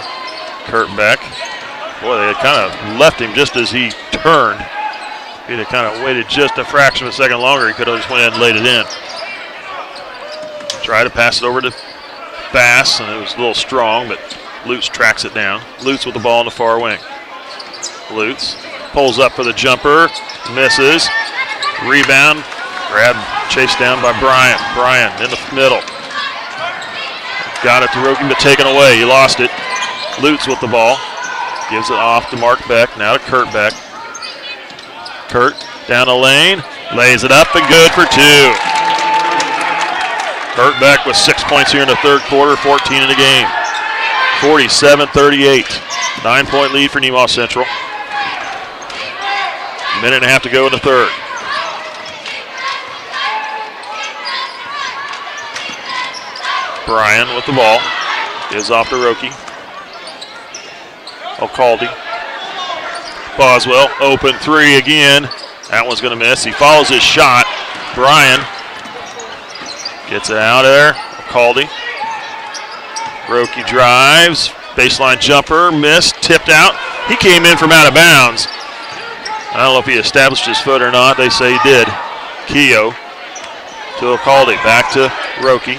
Kurt Beck. Boy, they kind of left him just as he turned. If he'd have kind of waited just a fraction of a second longer, he could have just went ahead and laid it in. Tried to pass it over to Bass, and it was a little strong, but Lutz tracks it down. Lutz with the ball in the far wing. Lutz pulls up for the jumper, misses. Rebound, grab, chased down by Bryant. Bryant in the middle. Got it to Roki, but taken away. He lost it. Lutz with the ball. Gives it off to Mark Beck. Now to Kurt Beck. Kurt down the lane. Lays it up and good for 2. Kurt Beck with 6 points here in the third quarter, 14 in the game. 47-38. 9-point lead for Nemaha Central. Minute and a half to go in the third. Bryan with the ball. Gives off to Roki. O'Caldy. Boswell, open 3 again. That one's going to miss. He follows his shot. Bryan gets it out of there. O'Caldy. Roki drives. Baseline jumper. Missed. Tipped out. He came in from out of bounds. I don't know if he established his foot or not. They say he did. Keogh to O'Caldy. Back to Roki.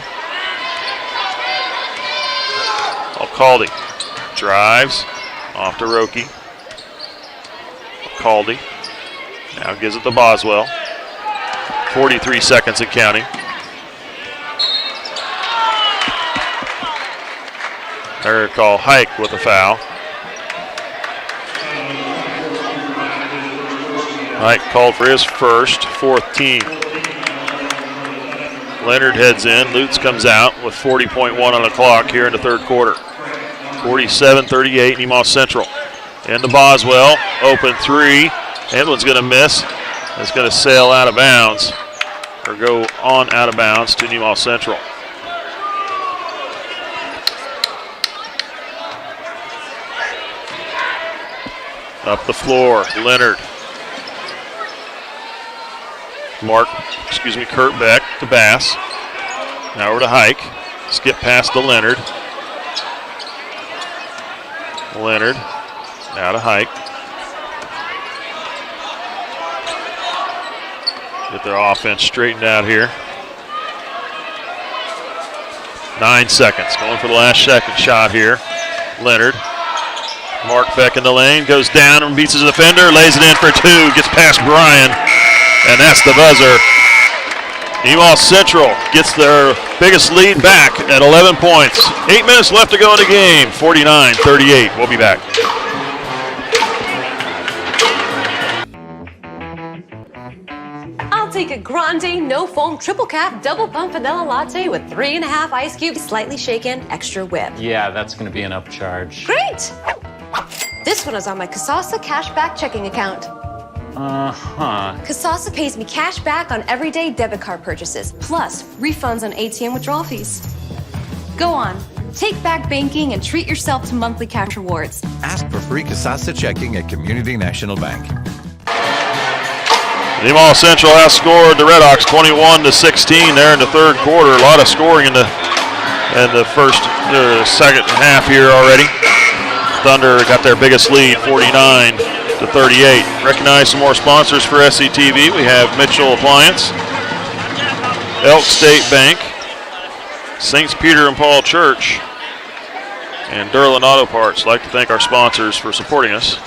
O'Caldy drives off to Roki. O'Caldy now gives it to Boswell. 43 seconds and counting. They're going to call Hike with a foul. Hike called for his first, 4th team. Leonard heads in. Lutz comes out with 40.1 on the clock here in the third quarter. 47-38, Nemaha Central. Into Boswell, open 3. That one's going to miss. It's going to sail out of bounds, or go on out of bounds to Nemaha Central. Up the floor, Leonard. Kurt Beck to Bass. Now over to Hike. Skip past to Leonard. Leonard, now to Hike. Get their offense straightened out here. 9 seconds, going for the last second shot here. Leonard. Mark Beck in the lane, goes down and beats his defender, lays it in for 2, gets past Bryan, and that's the buzzer. Nemaha Central gets their biggest lead back at 11 points. 8 minutes left to go in the game, 49-38. We'll be back. I'll take a grande, no-foam, triple cap, double pump vanilla latte with 3.5 ice cubes, slightly shaken, extra whip. Yeah, that's going to be an upcharge. Great! This one is on my Kasasa cashback checking account. Kasasa pays me cash back on everyday debit card purchases, plus refunds on ATM withdrawal fees. Go on, take back banking and treat yourself to monthly cash rewards. Ask for free Kasasa checking at Community National Bank. Nemaha Central has scored the Redhawks 21-16 there in the third quarter. A lot of scoring in the second half here already. Thunder got their biggest lead, 49-38. Recognize some more sponsors for SCTV. We have Mitchell Appliance, Elk State Bank, St. Peter and Paul Church, and Durlin Auto Parts. I'd like to thank our sponsors for supporting us.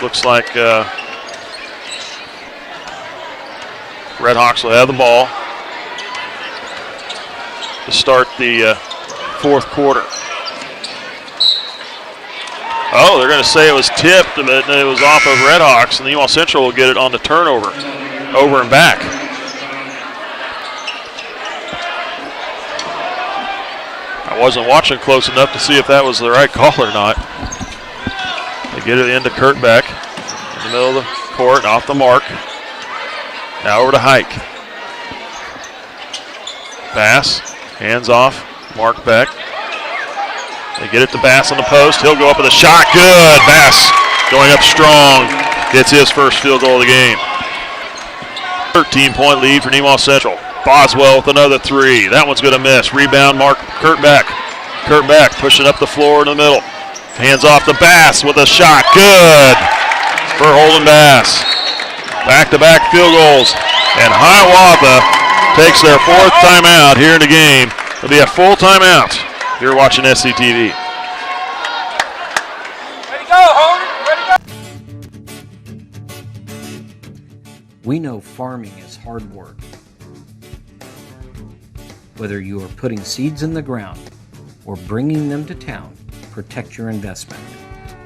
Looks like Redhawks will have the ball to start the fourth quarter. Oh, they're going to say it was tipped, but it was off of Redhawks, and Nemaha Central will get it on the turnover, over and back. wasn't watching close enough to see if that was the right call or not. They get it into Kurt Beck in the middle of the court, off the mark. Now over to Hike. Bass, hands off, Mark Beck. They get it to Bass on the post. He'll go up with a shot. Good. Bass going up strong. Gets his first field goal of the game. 13-point lead for Nemaha Central. Boswell with another three. That one's going to miss. Rebound, Kurt Beck. Kurt Beck pushing up the floor in the middle. Hands off to Bass with a shot. Good for Holden Bass. Back-to-back field goals. And Hiawatha takes their fourth timeout here in the game. It'll be a full timeout if you're watching SCTV. Ready to go, Holden. Ready to go. We know farming is hard work. Whether you are putting seeds in the ground or bringing them to town, protect your investment.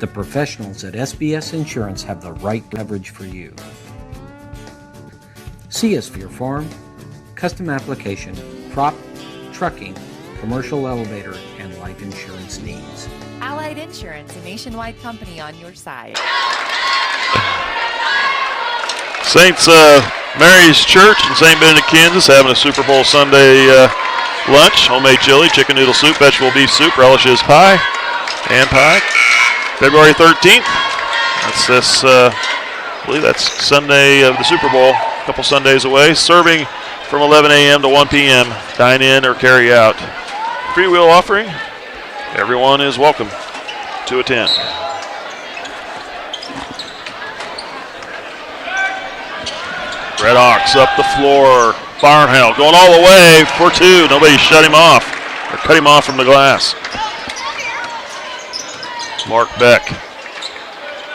The professionals at SBS Insurance have the right coverage for you. See us for your farm, custom application, crop, trucking, commercial elevator, and life insurance needs. Allied Insurance, a nationwide company on your side. Saints Mary's Church in St. Benedict, Kansas, having a Super Bowl Sunday lunch. Homemade chili, chicken noodle soup, vegetable beef soup, relishes pie, and pie. February 13th. That's this, I believe that's Sunday of the Super Bowl, a couple Sundays away. Serving from 11 a.m. to 1 p.m. Dine in or carry out. Free will offering. Everyone is welcome to attend. Redhawks up the floor. Barnhill going all the way for two. Nobody shut him off or cut him off from the glass. Mark Beck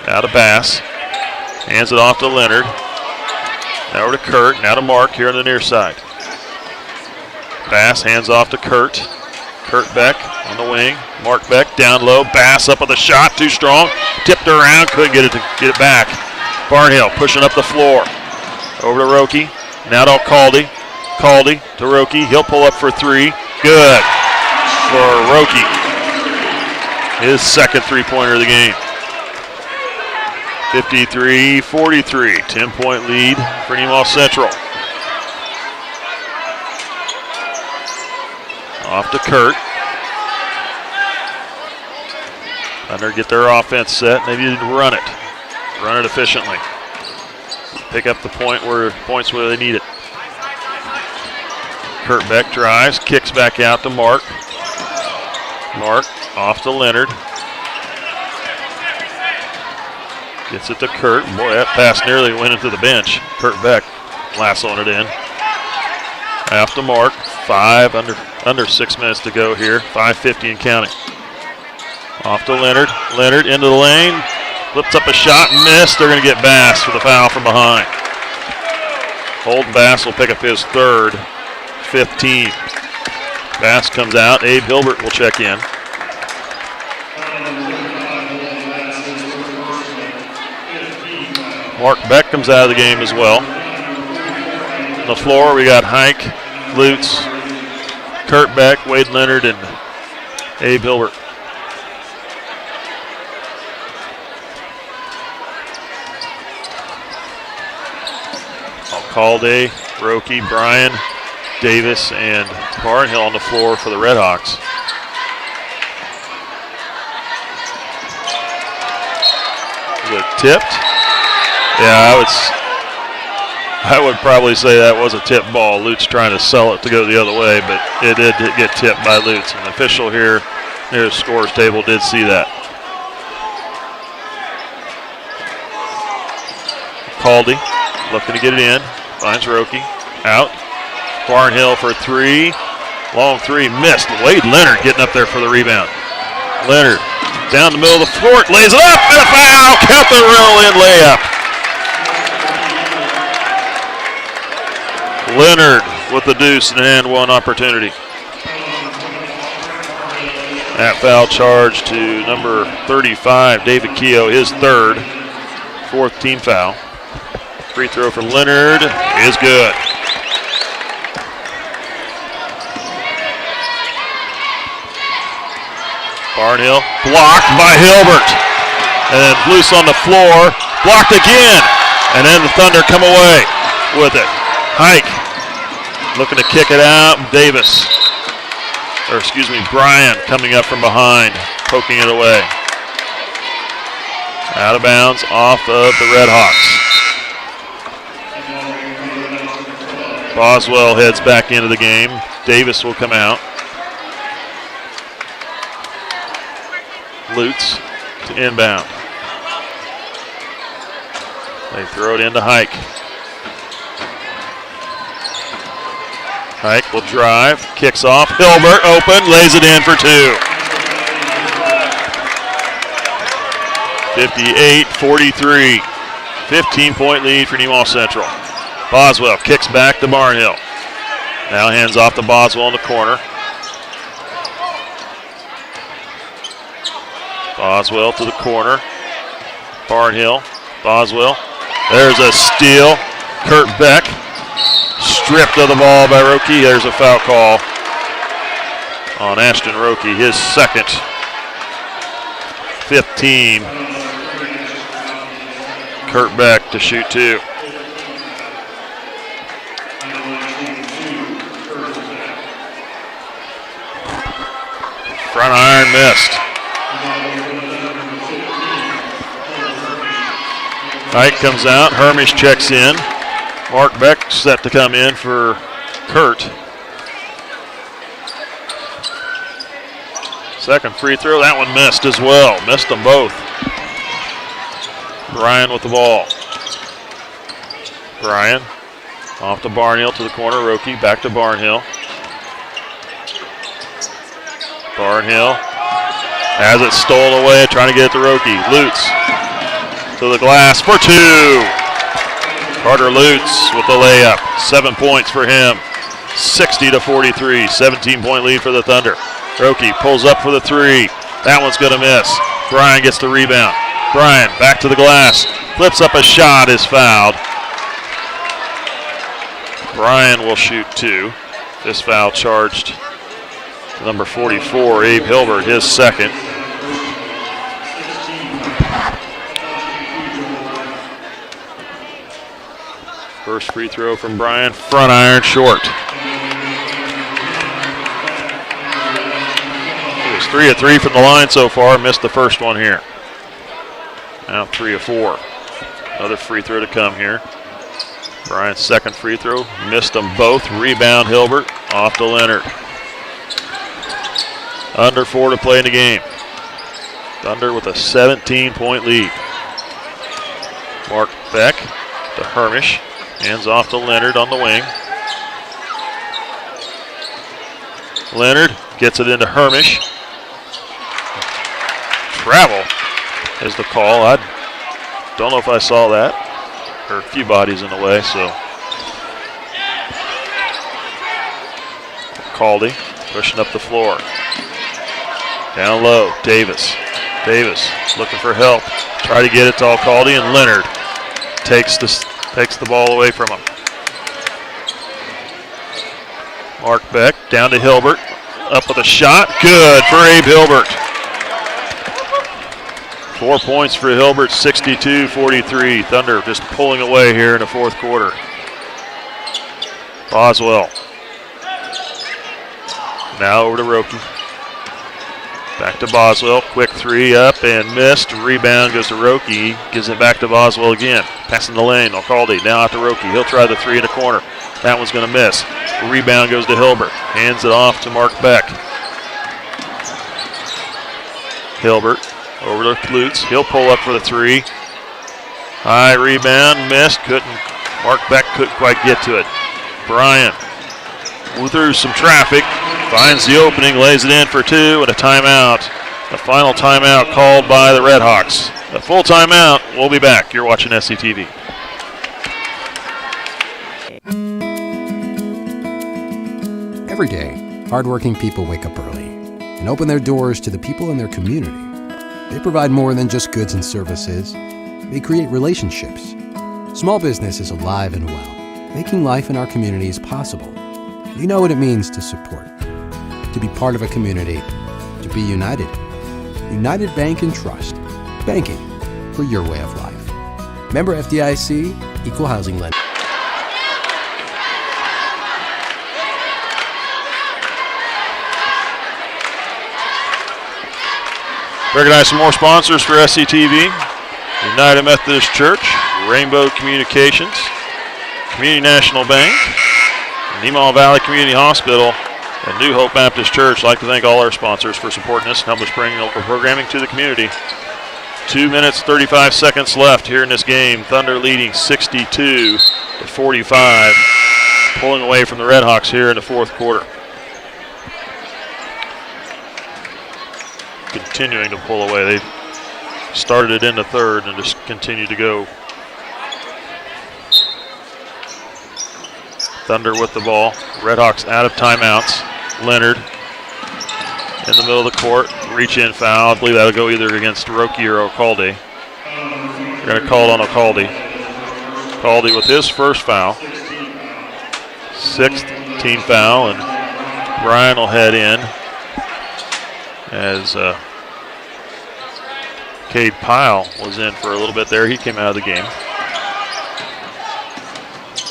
out of Bass. Hands it off to Leonard. Now over to Kurt. Now to Mark here on the near side. Bass hands off to Kurt. Kurt Beck on the wing. Mark Beck down low. Bass up with a shot. Too strong. Tipped around. Couldn't get it back. Barnhill pushing up the floor. Over to Roki. Now to Caldy. Caldy to Roki. He'll pull up for three. Good for Roki. His second three-pointer of the game. 53-43. 10-point lead for Nemaha Central. Off to Kurt. Thunder get their offense set. They need to run it. Run it efficiently. Pick up the points where they need it. Kurt Beck drives, kicks back out to Mark. Mark off to Leonard. Gets it to Kurt. Boy, that pass nearly went into the bench. Kurt Beck lassoing it in. After Mark, under 6 minutes to go here. 5:50 and counting. Off to Leonard. Leonard into the lane. Flips up a shot, missed. They're going to get Bass for the foul from behind. Holden Bass will pick up his third, 15. Bass comes out. Abe Hilbert will check in. Mark Beck comes out of the game as well. On the floor, we got Hike, Lutz, Kurt Beck, Wade Leonard, and Abe Hilbert. Calday, Roki, Bryan, Davis, and Barnhill on the floor for the Redhawks. Is it tipped? Yeah, I would probably say that was a tip ball. Lutz trying to sell it to go the other way, but it did get tipped by Lutz. And the official here near the scores table did see that. Caldy looking to get it in. Finds Roki. Out. Barnhill for three. Long three. Missed. Wade Leonard getting up there for the rebound. Leonard down the middle of the floor. Lays it up. And a foul. Count the roll-in layup. Leonard with the deuce and hand one opportunity. That foul charge to number 35, David Keogh, his third. Fourth team foul. Free throw from Leonard is good. Barnhill, blocked by Hilbert. And then loose on the floor, blocked again. And then the Thunder come away with it. Hike looking to kick it out. Bryan coming up from behind, poking it away. Out of bounds, off of the Red Hawks. Boswell heads back into the game. Davis will come out. Lutz to inbound. They throw it into Hike. Hike will drive, kicks off. Hilbert open, lays it in for two. 58-43. 15-point lead for Nemaha Central. Boswell kicks back to Barnhill. Now hands off to Boswell in the corner. Boswell to the corner. Barnhill. Boswell. There's a steal. Kurt Beck stripped of the ball by Roki. There's a foul call on Ashton Roki, his second. 15. Kurt Beck to shoot two. Front iron missed. Hike comes out. Hermish checks in. Mark Beck set to come in for Kurt. Second free throw. That one missed as well. Missed them both. Bryan with the ball. Bryan off to Barnhill to the corner. Roki back to Barnhill. Barnhill has it stolen away, trying to get it to Roki. Lutz to the glass for two. Carter Lutz with the layup. 7 points for him. 60-43. 17-point lead for the Thunder. Roki pulls up for the three. That one's going to miss. Bryan gets the rebound. Bryan back to the glass. Flips up a shot, is fouled. Bryan will shoot two. This foul charged number 44, Abe Hilbert, his second. First free throw from Bryan, front iron short. He was 3 of 3 from the line so far, missed the first one here. Now 3 of 4. Another free throw to come here. Bryan's second free throw, missed them both. Rebound Hilbert, off to Leonard. Under 4 to play in the game. Thunder with a 17-point lead. Mark Beck to Hermish. Hands off to Leonard on the wing. Leonard gets it into Hermish. Travel is the call. I don't know if I saw that. There are a few bodies in the way, so. Caldy pushing up the floor. Down low, Davis. Davis looking for help. Try to get it to Alcaldi, and Leonard takes the ball away from him. Mark Beck down to Hilbert. Up with a shot. Good for Abe Hilbert. 4 points for Hilbert, 62-43. Thunder just pulling away here in the fourth quarter. Boswell. Now over to Roki. Back to Boswell. Quick three up and missed. Rebound goes to Roki. Gives it back to Boswell again. Passing the lane. Alcaldi now out to Roki. He'll try the three in the corner. That one's going to miss. Rebound goes to Hilbert. Hands it off to Mark Beck. Hilbert over to Lutz. He'll pull up for the three. High rebound. Missed. Mark Beck couldn't quite get to it. Bryan through some traffic. Finds the opening, lays it in for two, and a timeout. The final timeout called by the Red Hawks. A full timeout. We'll be back. You're watching SCTV. Every day, hardworking people wake up early and open their doors to the people in their community. They provide more than just goods and services. They create relationships. Small business is alive and well, making life in our communities possible. You know what it means to support, to be part of a community, to be united. United Bank and Trust. Banking for your way of life. Member FDIC, Equal Housing Lender. Recognize some more sponsors for SCTV. United Methodist Church, Rainbow Communications, Community National Bank, Nemaha Valley Community Hospital, and New Hope Baptist Church. I'd like to thank all our sponsors for supporting us and helping us bring local programming to the community. 2 minutes, 35 seconds left here in this game. Thunder leading 62-45, pulling away from the Redhawks here in the fourth quarter. Continuing to pull away. They started it in the third and just continue to go. Thunder with the ball. Redhawks out of timeouts. Leonard in the middle of the court. Reach in foul. I believe that'll go either against Roki or O'Caldy. They're going to call it on O'Caldy. O'Caldy with his first foul. 6th team foul, and Brian will head in as Cade Pyle was in for a little bit there. He came out of the game.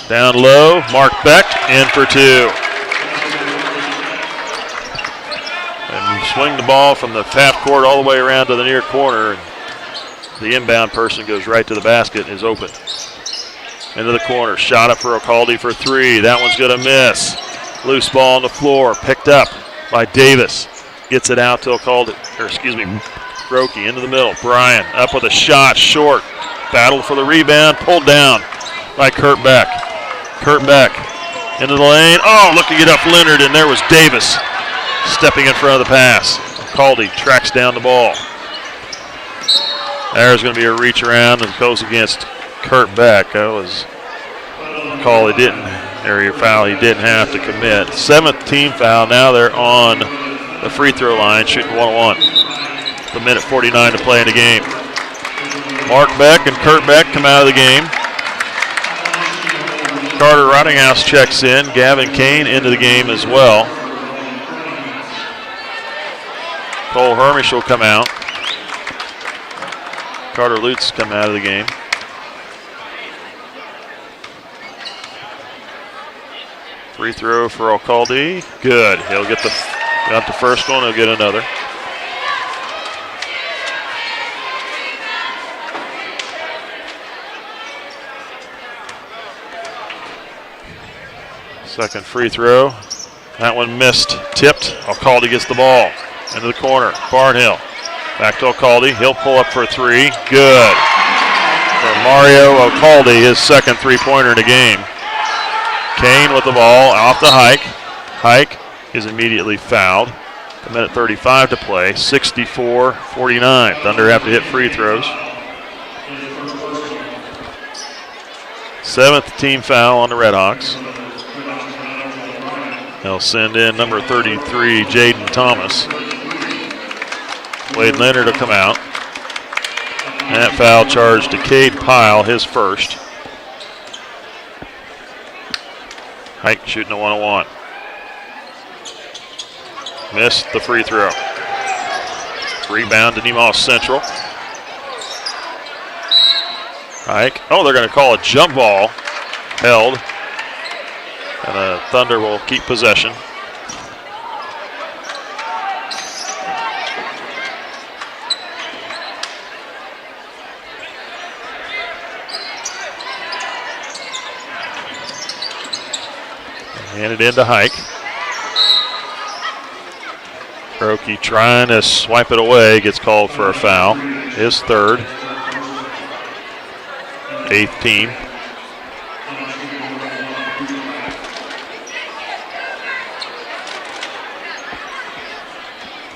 Down low, Mark Beck in for 2. And you swing the ball from the half court all the way around to the near corner. And the inbound person goes right to the basket and is open. Into the corner, shot up for O'Caldy for 3. That one's going to miss. Loose ball on the floor, picked up by Davis. Gets it out to O'Caldy, Roki into the middle. Brian up with a shot, short. Battle for the rebound, pulled down by Kurt Beck. Kurt Beck into the lane. Oh, looking it up Leonard, and there was Davis stepping in front of the pass. O'Caldy tracks down the ball. There's going to be a reach around and goes against Kurt Beck. That was a call area foul he didn't have to commit. 7th team foul. Now they're on the free throw line, shooting 1-1. The minute 49 to play in the game. Mark Beck and Kurt Beck come out of the game. Carter Rottinghouse checks in. Gavin Kane into the game as well. Cole Hermish will come out. Carter Lutz come out of the game. Free throw for O'Caldy. Good. He'll get got the first one. He'll get another. Second free throw. That one missed. Tipped. O'Caldy gets the ball. Into the corner. Barnhill. Back to O'Caldy. He'll pull up for 3. Good. For Mario O'Caldy, his second three-pointer in the game. Kane with the ball off the Hike. Hike is immediately fouled. A minute 35 to play. 64-49. Thunder have to hit free throws. 7th team foul on the Redhawks. They'll send in number 33, Jaden Thomas. Wade Leonard will come out. And that foul charge to Cade Pyle, his first. Hike shooting a 1-on-1. Missed the free throw. Rebound to Nemaha Central. Hike. Oh, they're going to call a jump ball. Held. And the Thunder will keep possession. Handed into Hike. Roki trying to swipe it away, gets called for a foul. His third. 8th team.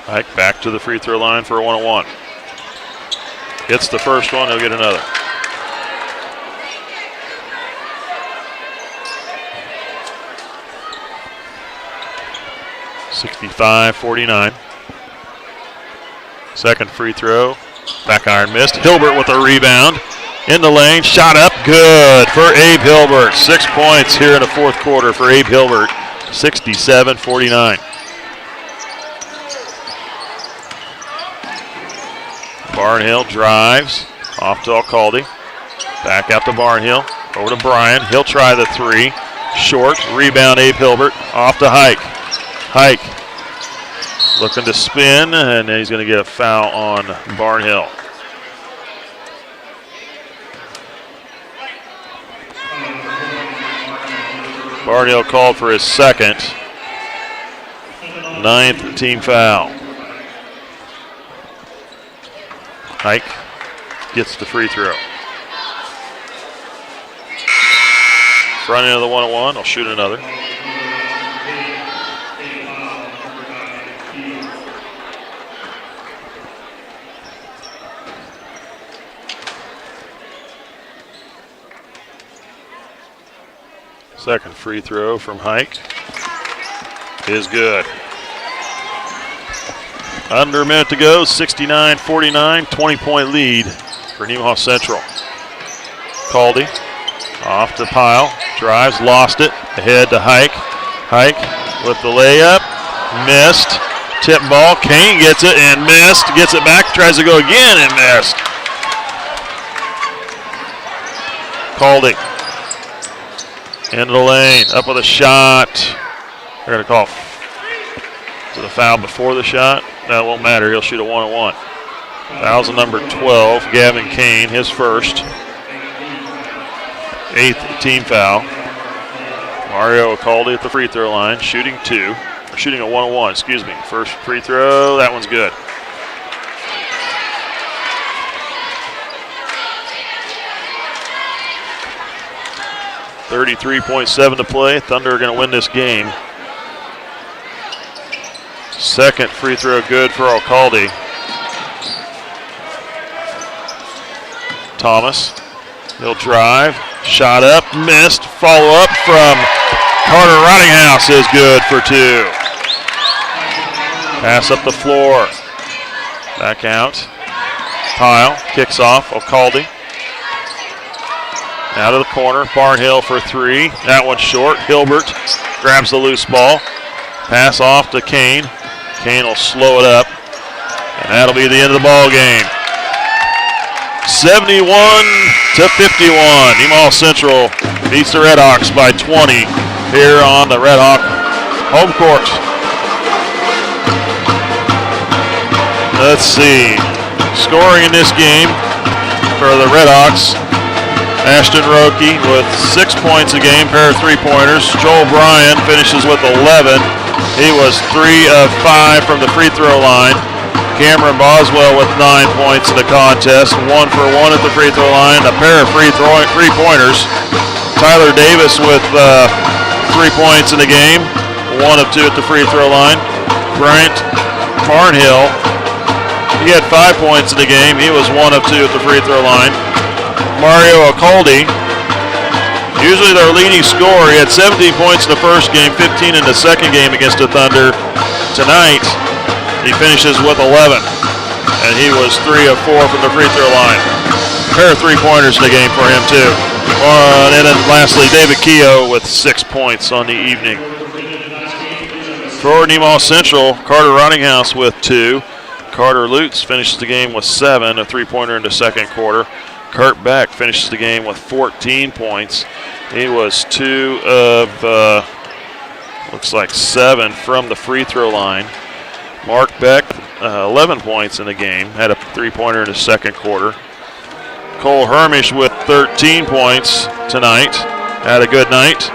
Hike back to the free throw line for a 1-on-1. Hits the first one, he'll get another. (65-49). Second free throw. Back iron missed. Hilbert with a rebound. In the lane. Shot up. Good for Abe Hilbert. 6 points here in the fourth quarter for Abe Hilbert. 67-49. Barnhill drives off to Alcalde. Back out to Barnhill. Over to Bryan. He'll try the three. Short. Rebound, Abe Hilbert. Off to Hike. Hike looking to spin, and he's going to get a foul on Barnhill. Barnhill called for his second. 9th team foul. Hike gets the free throw. Front end of the 1-on-1. I'll shoot another. Second free throw from Hike is good. Under a minute to go, 69-49, 20-point lead for Nemaha Central. Caldy off to Pyle, drives, lost it, ahead to Hike. Hike with the layup, missed. Tip ball, Kane gets it and missed. Gets it back, tries to go again and missed. Caldy into the lane, up with a shot. They're going to call to the foul before the shot. That won't matter. He'll shoot a 1-on-1. Foul's number 12, Gavin Kane, his first. 8th team foul. Mario Alcalde at the free throw line, shooting a 1-on-1, excuse me. First free throw, that one's good. .37 to play. Thunder are going to win this game. Second free throw good for Alcalde. Thomas, he'll drive, shot up, missed. Follow up from Carter Rottinghouse is good for 2. Pass up the floor. Back out. Pyle kicks off. Alcalde. Out of the corner. Barnhill for 3. That one's short. Hilbert grabs the loose ball. Pass off to Kane. Kane will slow it up. And that'll be the end of the ball game. 71-51. Nemaha Central beats the Redhawks by 20 here on the Redhawk home court. Let's see. Scoring in this game for the Redhawks. Ashton Roque with 6 points a game, pair of 3-pointers. Joel Bryan finishes with 11. He was 3 of 5 from the free throw line. Cameron Boswell with 9 points in the contest, 1 for 1 at the free throw line, a pair of 3-pointers. Tyler Davis with 3 points in the game, 1 of 2 at the free throw line. Bryant Barnhill, he had 5 points in the game. He was 1 of 2 at the free throw line. Mario Alcalde, usually their leading scorer. He had 17 points in the first game, 15 in the second game against the Thunder. Tonight, he finishes with 11, and he was 3 of 4 from the free throw line. A pair of 3-pointers in the game for him, too. And then lastly, David Keogh with 6 points on the evening. For Nemaha Central, Carter Rottinghouse with 2. Carter Lutz finishes the game with 7, a 3-pointer in the second quarter. Kurt Beck finishes the game with 14 points. He was 2 of, looks like 7 from the free throw line. Mark Beck, 11 points in the game, had a 3-pointer in the second quarter. Cole Hermish with 13 points tonight, had a good night.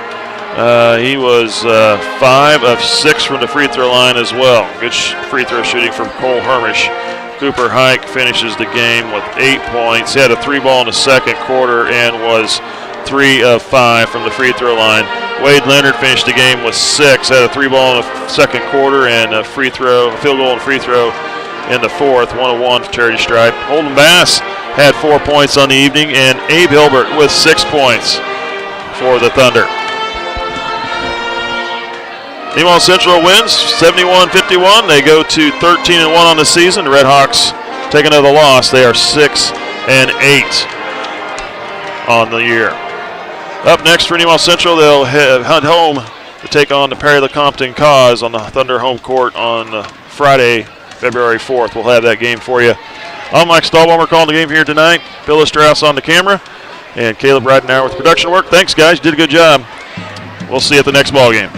He was 5 of 6 from the free throw line as well. Good free throw shooting from Cole Hermish. Cooper Hike finishes the game with 8 points. He had a 3-ball in the second quarter and was 3 of 5 from the free throw line. Wade Leonard finished the game with 6, had a 3-ball in the second quarter and a field goal and free throw in the fourth, 1 of 1 for Charity Stripe. Holden Bass had 4 points on the evening, and Abe Hilbert with 6 points for the Thunder. Nemaha Central wins 71-51. They go to 13-1 on the season. The Redhawks take another loss. They are 6-8 on the year. Up next for Nemaha Central, they'll head home to take on the Perry-LeCompton Cause on the Thunder home court on Friday, February 4th. We'll have that game for you I'm Mike Stahlbaumer calling the game here tonight. Phyllis Strauss on the camera, and Caleb Ridenauer with production work. Thanks, guys. You did a good job. We'll see you at the next ball game.